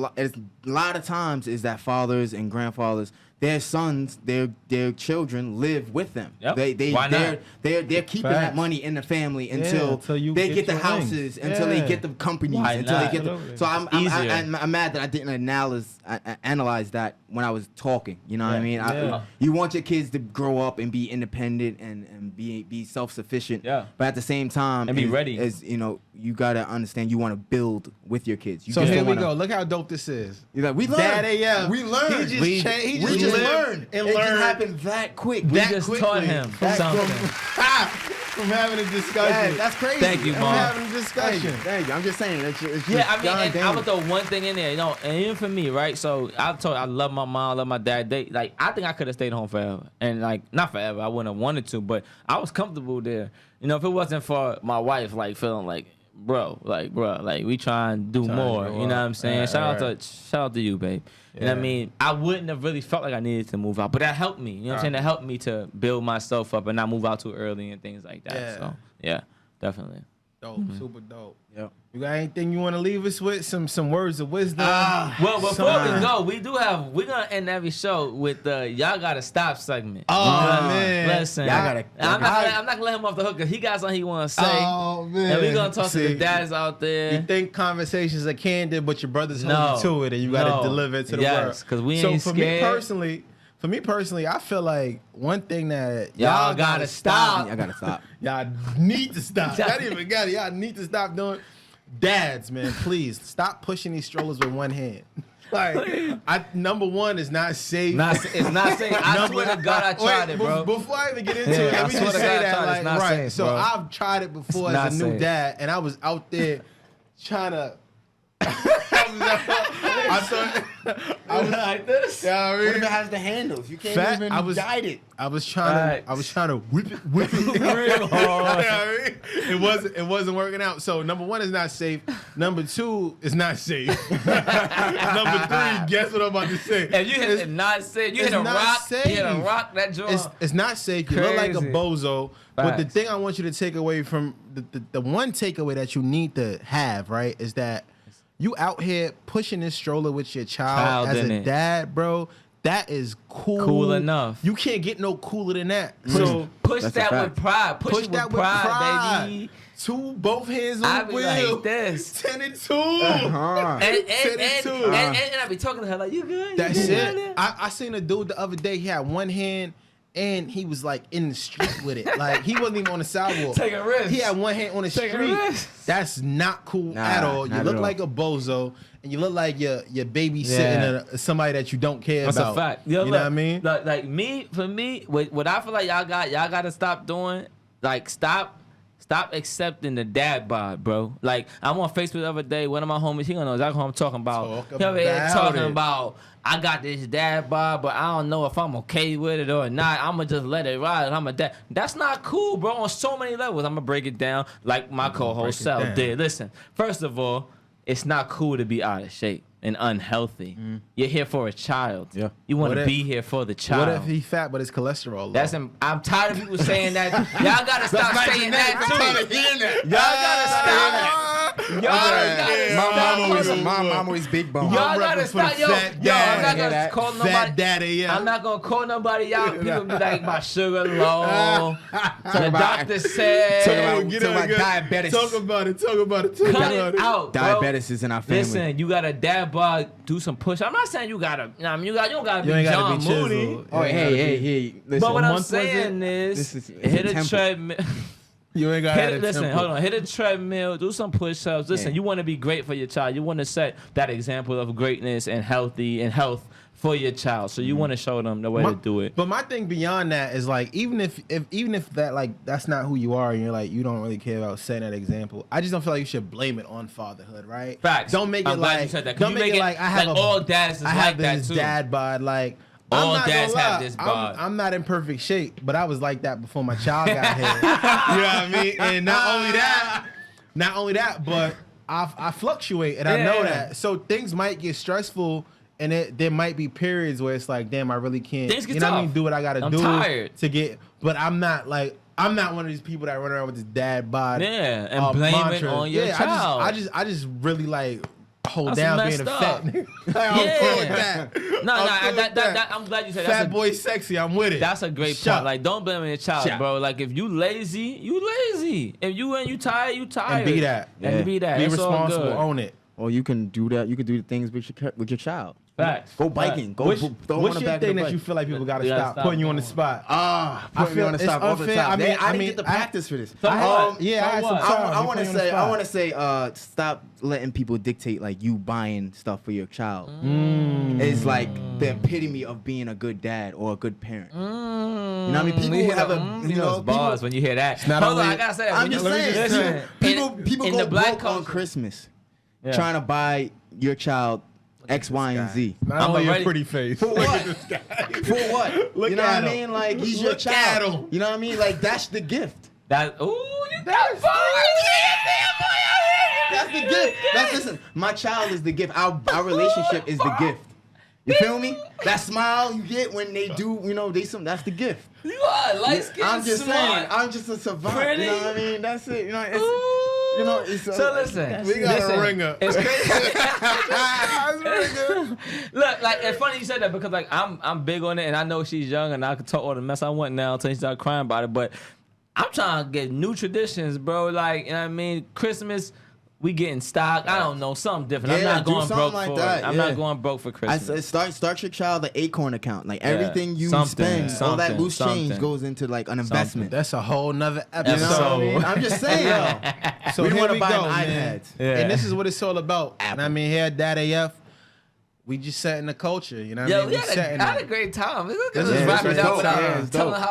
Speaker 5: lot of times is that fathers and grandfathers, their sons, their children live with them.
Speaker 3: Yep.
Speaker 5: Why
Speaker 3: Why not?
Speaker 5: They're keeping
Speaker 2: Facts.
Speaker 5: that money in the family until
Speaker 2: until you
Speaker 5: they
Speaker 2: get
Speaker 5: get the
Speaker 2: your
Speaker 5: houses,
Speaker 2: wings.
Speaker 5: until they
Speaker 2: Yeah.
Speaker 5: get the companies,
Speaker 3: Why
Speaker 5: until they
Speaker 3: not?
Speaker 5: get the.
Speaker 2: Absolutely.
Speaker 5: So
Speaker 3: Easier.
Speaker 5: I'm mad that I didn't analyze that when I was talking. You know what I mean?
Speaker 2: Yeah.
Speaker 5: You want your kids to grow up and be independent and be self-sufficient.
Speaker 3: Yeah.
Speaker 5: But at the same time,
Speaker 3: And be ready.
Speaker 5: As you know, you gotta understand you want to build with your kids. You
Speaker 2: So
Speaker 5: just
Speaker 2: here
Speaker 5: don't
Speaker 2: we
Speaker 5: wanna-
Speaker 2: go. Look how dope this is.
Speaker 5: You're like, we learned.
Speaker 2: Dad AF.
Speaker 5: We learned.
Speaker 2: He just
Speaker 5: learned.
Speaker 2: learned and
Speaker 5: It just
Speaker 2: learned.
Speaker 5: happened that quick.
Speaker 3: We
Speaker 2: that
Speaker 3: just
Speaker 2: quickly.
Speaker 3: taught him
Speaker 5: That
Speaker 3: something.
Speaker 2: From having a discussion.
Speaker 5: Yeah, that's crazy.
Speaker 3: Thank you,
Speaker 2: From
Speaker 3: Mom.
Speaker 2: having a discussion.
Speaker 5: Thank you. I'm just saying. It's just
Speaker 3: Yeah, I mean, and
Speaker 5: goddamn.
Speaker 3: I'm gonna throw one thing in there, you know, and even for me, right? So I love my mom, love my dad. I think I could have stayed home forever, and like not forever. I wouldn't have wanted to, but I was comfortable there. You know, if it wasn't for my wife, like feeling like, bro, we try and do more.
Speaker 2: grow
Speaker 3: You know what
Speaker 2: up.
Speaker 3: I'm saying?
Speaker 2: Right,
Speaker 3: shout
Speaker 2: right.
Speaker 3: out to you, babe. You know what I
Speaker 2: Yeah.
Speaker 3: mean? I wouldn't have really felt like I needed to move out, but that helped me. You know what I'm saying? That helped me to build myself up and not move out too early and things like that.
Speaker 2: Yeah.
Speaker 3: So yeah, definitely.
Speaker 2: Dope, super dope.
Speaker 5: Yep.
Speaker 2: You got anything you want to leave us with? Some words of wisdom?
Speaker 3: Well, before
Speaker 2: Some-
Speaker 3: we go, we're gonna end every show with the y'all gotta stop segment.
Speaker 2: Oh, man.
Speaker 3: Listen,
Speaker 5: Y'all gotta-
Speaker 3: I'm not gonna let him off the hook because he got something he wanna say.
Speaker 2: Oh, man.
Speaker 3: And we're gonna talk to
Speaker 2: See,
Speaker 3: the dads out there.
Speaker 2: You think conversations are candid, but your brothers
Speaker 3: No,
Speaker 2: hold you to it, and you got
Speaker 3: no.
Speaker 2: to deliver it to the
Speaker 3: Yes,
Speaker 2: world.
Speaker 3: 'cause we
Speaker 2: so
Speaker 3: ain't
Speaker 2: for
Speaker 3: scared.
Speaker 2: me personally, For me personally, I feel like one thing that
Speaker 3: Y'all gotta stop.
Speaker 5: I gotta stop.
Speaker 2: Y'all need to stop. Not even got it. Y'all need to stop doing. Dads, man, please stop pushing these strollers with one hand. Like, number one is not safe.
Speaker 3: It's not safe. I swear to God, I tried it, bro.
Speaker 2: Before I even get into it, let me just say that, like,
Speaker 3: not
Speaker 2: right.
Speaker 3: safe,
Speaker 2: So
Speaker 3: bro.
Speaker 2: I've tried it before
Speaker 3: It's
Speaker 2: as a
Speaker 3: not
Speaker 2: new
Speaker 3: safe.
Speaker 2: dad, and I was out there trying to. I was like this. Yeah, I mean,
Speaker 5: What if it has the handles? You can't
Speaker 2: Fat,
Speaker 5: even guide it.
Speaker 2: I was trying to whip it
Speaker 3: Real hard.
Speaker 2: You know what I mean? It wasn't working out. So number one is not safe. Number two is not safe. Number three, guess what I'm about to say?
Speaker 3: If you hit it not safe, you hit a
Speaker 2: not
Speaker 3: rock.
Speaker 2: safe.
Speaker 3: You hit a rock. That joint.
Speaker 2: It's not safe. You look like a
Speaker 3: Crazy.
Speaker 2: bozo. But the
Speaker 3: Facts.
Speaker 2: thing I want you to take away from the one takeaway that you need to have, right, is that you out here pushing this stroller with your child as
Speaker 3: in
Speaker 2: a
Speaker 3: it.
Speaker 2: dad, bro. That is cool.
Speaker 3: Cool enough.
Speaker 2: You can't get no cooler than that. So
Speaker 3: Push
Speaker 5: That's a
Speaker 3: that
Speaker 5: fact.
Speaker 3: with pride. Push it
Speaker 2: that
Speaker 3: with pride, baby.
Speaker 2: Both hands on
Speaker 3: I
Speaker 2: the
Speaker 3: be
Speaker 2: wheel.
Speaker 3: like this.
Speaker 2: 10 and 2.
Speaker 3: And
Speaker 2: too.
Speaker 3: I be talking to her like, you good?
Speaker 2: That's
Speaker 3: you good?
Speaker 2: it. I seen a dude the other day. He had one hand and he was like in the street with it. Like he wasn't even on the sidewalk.
Speaker 3: Take a risk.
Speaker 2: He had one hand on the
Speaker 3: Take a
Speaker 2: street.
Speaker 3: risk.
Speaker 2: That's not cool
Speaker 5: Nah,
Speaker 2: at all. You
Speaker 5: not
Speaker 2: look
Speaker 5: at all.
Speaker 2: like a bozo, and you look like you're babysitting somebody that you don't care
Speaker 3: That's
Speaker 2: about.
Speaker 3: a fact. Yo,
Speaker 2: you know
Speaker 3: look,
Speaker 2: what I mean?
Speaker 3: Like me, for me, what I feel like y'all got to stop doing, like stop accepting the dad bod, bro. Like I'm on Facebook the other day. One of my homies, he gonna know exactly what I'm talking about.
Speaker 2: Talk
Speaker 3: He over here
Speaker 2: about
Speaker 3: talking
Speaker 2: it.
Speaker 3: about I got this dad bod, but I don't know if I'm okay with it or not. I'ma just let it ride. I'm a dad. That's not cool, bro. On so many levels, I'ma break it down like my co-host
Speaker 2: break it
Speaker 3: Sal
Speaker 2: down.
Speaker 3: did. Listen, first of all, it's not cool to be out of shape and unhealthy. You're here for a child.
Speaker 5: Yeah.
Speaker 3: You want
Speaker 2: What
Speaker 3: to
Speaker 2: if-
Speaker 3: be here for the child.
Speaker 2: What if he fat but his cholesterol low?
Speaker 3: That's I'm tired of people saying that. Y'all gotta stop saying that too. Y'all gotta stop. Y'all gotta stop.
Speaker 5: My mama was big bone.
Speaker 3: Y'all
Speaker 2: I'm
Speaker 3: gotta
Speaker 2: repping for the
Speaker 3: stop. Yo,
Speaker 2: fat
Speaker 3: I'm
Speaker 2: dad.
Speaker 3: not
Speaker 5: Hear
Speaker 3: gonna
Speaker 5: that?
Speaker 3: call
Speaker 2: Fat
Speaker 3: nobody.
Speaker 2: daddy, yeah.
Speaker 3: I'm not gonna call nobody out. People be like, my sugar low. The
Speaker 5: about-
Speaker 3: doctor said.
Speaker 5: Talk about diabetes.
Speaker 2: Talk about it.
Speaker 3: Cut it out, bro.
Speaker 5: Diabetes is in our family.
Speaker 3: Listen, you got a dad bod, do some push. I'm not saying you gotta, you don't gotta
Speaker 2: You
Speaker 3: be
Speaker 2: ain't gotta
Speaker 3: John
Speaker 2: be
Speaker 3: Moody.
Speaker 2: chiseled.
Speaker 5: Oh, hey. Listen,
Speaker 3: But what I'm
Speaker 2: month was
Speaker 3: saying
Speaker 2: it?
Speaker 3: is,
Speaker 5: This is- it's
Speaker 3: hit
Speaker 5: a
Speaker 3: a
Speaker 5: temple.
Speaker 3: treadmill.
Speaker 2: You ain't got
Speaker 3: Listen, hold on. Hit a treadmill. Do some push-ups. Listen,
Speaker 5: Yeah.
Speaker 3: you want to be great for your child. You want to set that example of greatness and health for your child. So you want to show them the way to do it.
Speaker 2: But my thing beyond that is like even if that like that's not who you are and you're like you don't really care about setting that example. I just don't feel like you should blame it on fatherhood, right?
Speaker 3: Facts.
Speaker 2: Don't make
Speaker 3: I'm
Speaker 2: it
Speaker 3: glad
Speaker 2: like
Speaker 3: you said that. 'Cause
Speaker 2: don't
Speaker 3: you
Speaker 2: make it like I have
Speaker 3: like
Speaker 2: a
Speaker 3: all dads is
Speaker 2: I have
Speaker 3: like that
Speaker 2: this
Speaker 3: too.
Speaker 2: dad bod like.
Speaker 3: All
Speaker 2: I'm not
Speaker 3: dads
Speaker 2: gonna
Speaker 3: have
Speaker 2: lie,
Speaker 3: this bod.
Speaker 2: I'm not in perfect shape, but I was like that before my child got here. You know what I mean? And not only that, but I fluctuate and I know
Speaker 3: Yeah.
Speaker 2: that. So things might get stressful and there might be periods where it's like, damn, I really can't.
Speaker 3: Things get
Speaker 2: you know what I
Speaker 3: tough.
Speaker 2: mean? Do what I gotta
Speaker 3: I'm
Speaker 2: do
Speaker 3: tired.
Speaker 2: to get. But I'm not one of these people that run around with this dad bod.
Speaker 3: Yeah, and blame it on your child.
Speaker 2: I just really like hold
Speaker 3: That's
Speaker 2: down
Speaker 3: messed
Speaker 2: being a
Speaker 3: up.
Speaker 2: fat nigga. I'm cool with that.
Speaker 3: No,
Speaker 2: I'm cool with that.
Speaker 3: I'm glad you said
Speaker 2: Fat
Speaker 3: that.
Speaker 2: boy sexy, I'm with it.
Speaker 3: That's a great
Speaker 2: Shut.
Speaker 3: point. Like, don't blame your child,
Speaker 2: Shut.
Speaker 3: bro. Like, if you lazy, you lazy. If you tired, you tired.
Speaker 2: And be that.
Speaker 3: And
Speaker 5: Yeah.
Speaker 3: be that.
Speaker 2: Be
Speaker 3: It's all
Speaker 2: responsible,
Speaker 3: good.
Speaker 2: own it.
Speaker 5: Or you can do that. You can do the things with your child.
Speaker 3: Facts.
Speaker 5: Go biking. Go
Speaker 2: What's
Speaker 5: throw on
Speaker 2: your
Speaker 5: the back
Speaker 2: thing
Speaker 5: of the
Speaker 2: that
Speaker 5: bike.
Speaker 2: you feel like people gotta
Speaker 3: You gotta
Speaker 2: stop
Speaker 3: stop
Speaker 2: putting you on the
Speaker 3: doing.
Speaker 2: spot?
Speaker 5: I
Speaker 2: feel
Speaker 5: feel on the
Speaker 2: it's
Speaker 5: stop all the
Speaker 2: unfair.
Speaker 5: time.
Speaker 2: I mean-
Speaker 5: I
Speaker 2: I
Speaker 5: didn't
Speaker 2: mean,
Speaker 5: get the
Speaker 2: I-
Speaker 5: practice for this.
Speaker 3: So what?
Speaker 2: Yeah, I had some
Speaker 3: what?
Speaker 2: time.
Speaker 5: I
Speaker 2: You
Speaker 5: want
Speaker 2: put
Speaker 5: to
Speaker 2: me on the
Speaker 5: say,
Speaker 2: spot.
Speaker 5: stop letting people dictate like you buying stuff for your child. It's like the epitome of being a good dad or a good parent. You know what I mean? People
Speaker 3: You
Speaker 5: have a,
Speaker 3: you know,
Speaker 5: people,
Speaker 3: bars when you hear that.
Speaker 2: not
Speaker 3: Hold on,
Speaker 2: only-
Speaker 3: I gotta say that.
Speaker 5: I'm
Speaker 3: When
Speaker 5: just
Speaker 3: you-
Speaker 5: saying,
Speaker 3: listen,
Speaker 5: people
Speaker 3: in
Speaker 5: go
Speaker 3: the black
Speaker 5: broke on
Speaker 3: culture.
Speaker 5: Christmas
Speaker 3: Yeah.
Speaker 5: trying to buy your child X, Y, and Z.
Speaker 2: Not
Speaker 3: I'm
Speaker 2: only your
Speaker 3: already-
Speaker 2: pretty face.
Speaker 5: For what? For what?
Speaker 2: Look
Speaker 5: You know
Speaker 2: at
Speaker 5: what I
Speaker 2: him.
Speaker 5: mean? Like he's your
Speaker 2: Look
Speaker 5: child.
Speaker 2: at him.
Speaker 5: You know what I mean? Like that's the gift.
Speaker 3: That you got
Speaker 5: That's the gift. Listen. My child is the gift. Our relationship is the gift. You feel me? That smile you get when they do, that's the gift.
Speaker 3: You are light skinned.
Speaker 5: I'm just saying, I'm just a savant.
Speaker 3: Pretty.
Speaker 5: You know what I mean? That's it. It's
Speaker 3: So listen,
Speaker 2: We got
Speaker 3: listen,
Speaker 2: a ringer.
Speaker 3: It's crazy. Look, like it's funny you said that because like I'm big on it and I know she's young and I can talk all the mess I want now until she start crying about it. But I'm trying to get new traditions, bro. Like, you know what I mean? Christmas, we getting stock. I don't know, something different. I'm
Speaker 5: Yeah,
Speaker 3: not
Speaker 5: do
Speaker 3: going
Speaker 5: something
Speaker 3: broke
Speaker 5: like
Speaker 3: for
Speaker 5: that,
Speaker 3: it. I'm
Speaker 5: yeah.
Speaker 3: not going broke for
Speaker 5: I
Speaker 3: Christmas.
Speaker 5: said start your child an Acorn account. Like everything you
Speaker 3: something,
Speaker 5: spend, all that
Speaker 3: something,
Speaker 5: loose change
Speaker 3: something.
Speaker 5: goes into like an investment.
Speaker 2: That's a whole nother
Speaker 5: You know
Speaker 2: episode.
Speaker 5: what I mean? I'm just saying, yo.
Speaker 2: So
Speaker 5: we
Speaker 2: here
Speaker 5: want to
Speaker 2: we
Speaker 5: buy
Speaker 2: go,
Speaker 5: an
Speaker 2: man.
Speaker 5: iPad.
Speaker 3: Yeah.
Speaker 2: And this is what it's all about. And I mean, here at Dad AF, we just setting the culture. You know what I
Speaker 3: Yo,
Speaker 2: mean?
Speaker 3: we
Speaker 2: setting
Speaker 3: had
Speaker 2: it.
Speaker 3: a great time. Look
Speaker 2: This
Speaker 3: at
Speaker 2: is
Speaker 3: us wrapping it
Speaker 2: dope.
Speaker 3: up without
Speaker 2: Yeah, it's
Speaker 3: telling
Speaker 2: dope.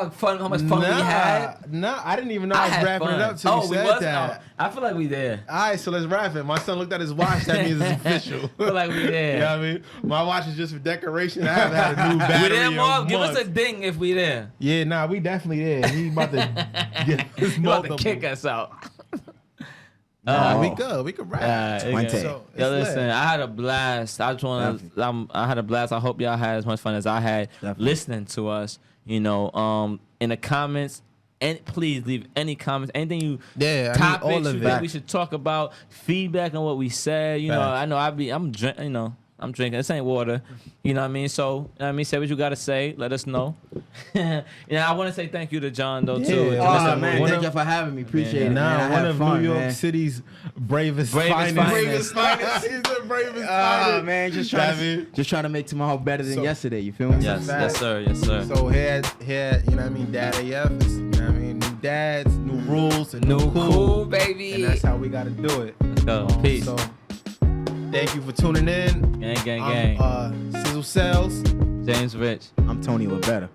Speaker 3: how much fun we had.
Speaker 2: Nah, I didn't even know I was
Speaker 3: had
Speaker 2: wrapping
Speaker 3: fun.
Speaker 2: it up till you
Speaker 3: we
Speaker 2: said
Speaker 3: was?
Speaker 2: that.
Speaker 3: Oh, I feel like we there.
Speaker 2: All right, so let's wrap it. My son looked at his watch. That means it's official.
Speaker 3: Feel like we there.
Speaker 2: You know what I mean? My watch is just for decoration. I haven't had a new battery
Speaker 3: We there,
Speaker 2: in
Speaker 3: Marv? Give us
Speaker 2: months.
Speaker 3: a ding if we there.
Speaker 2: Yeah, nah, we definitely there. He about to get his
Speaker 3: You about to
Speaker 2: multiple.
Speaker 3: kick us out.
Speaker 2: Nah, we good. We could rap.
Speaker 5: Twente.
Speaker 2: So, it's
Speaker 3: Yo,
Speaker 2: lit.
Speaker 3: listen, I had a blast. I just want to. I had a blast. I hope y'all had as much fun as I had listening to us. In the comments, and please leave any comments, anything you
Speaker 2: Yeah, I need
Speaker 3: topics
Speaker 2: all
Speaker 3: you
Speaker 2: of
Speaker 3: think
Speaker 2: it.
Speaker 3: we should talk about, feedback on what we said. I know I'm drinking. I'm drinking. This ain't water. You know what I mean? So, say what you got to say. Let us know. I want to say thank you to John, though, too.
Speaker 2: Yeah.
Speaker 5: Oh,
Speaker 2: Listen,
Speaker 5: man,
Speaker 2: one
Speaker 5: thank
Speaker 2: of-
Speaker 5: you for having me. Appreciate it, man.
Speaker 2: Nah,
Speaker 5: I
Speaker 2: one
Speaker 5: had
Speaker 2: of
Speaker 5: fun,
Speaker 2: New York
Speaker 5: man.
Speaker 2: City's bravest
Speaker 3: Bravest
Speaker 2: finest.
Speaker 3: finest.
Speaker 2: He's the bravest
Speaker 5: Ah,
Speaker 2: finest.
Speaker 5: man, just trying to make tomorrow better than
Speaker 2: So-
Speaker 5: yesterday. You feel me?
Speaker 3: Yes, yes, sir. Yes, sir.
Speaker 2: So here, you know what I mean, Dad AF is, you know what I mean, new dads, new rules, and new cool.
Speaker 3: baby.
Speaker 2: And that's how we got to do it.
Speaker 3: Let's go. Peace.
Speaker 2: So, thank you for tuning in.
Speaker 3: Gang, gang, gang.
Speaker 2: I'm Sizzle Cells.
Speaker 3: James Rich.
Speaker 5: I'm Tony Labetta.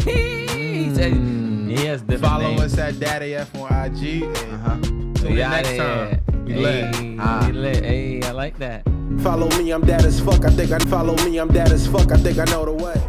Speaker 3: He said he has different
Speaker 2: Follow
Speaker 3: names.
Speaker 2: us at Dad AF on IG. And tune
Speaker 3: We
Speaker 2: in
Speaker 3: outta
Speaker 2: next
Speaker 3: here.
Speaker 2: time. We lit.
Speaker 3: Hey, we lit. Hey, I like that.
Speaker 1: Follow me, I'm dad as fuck. I think I know the way.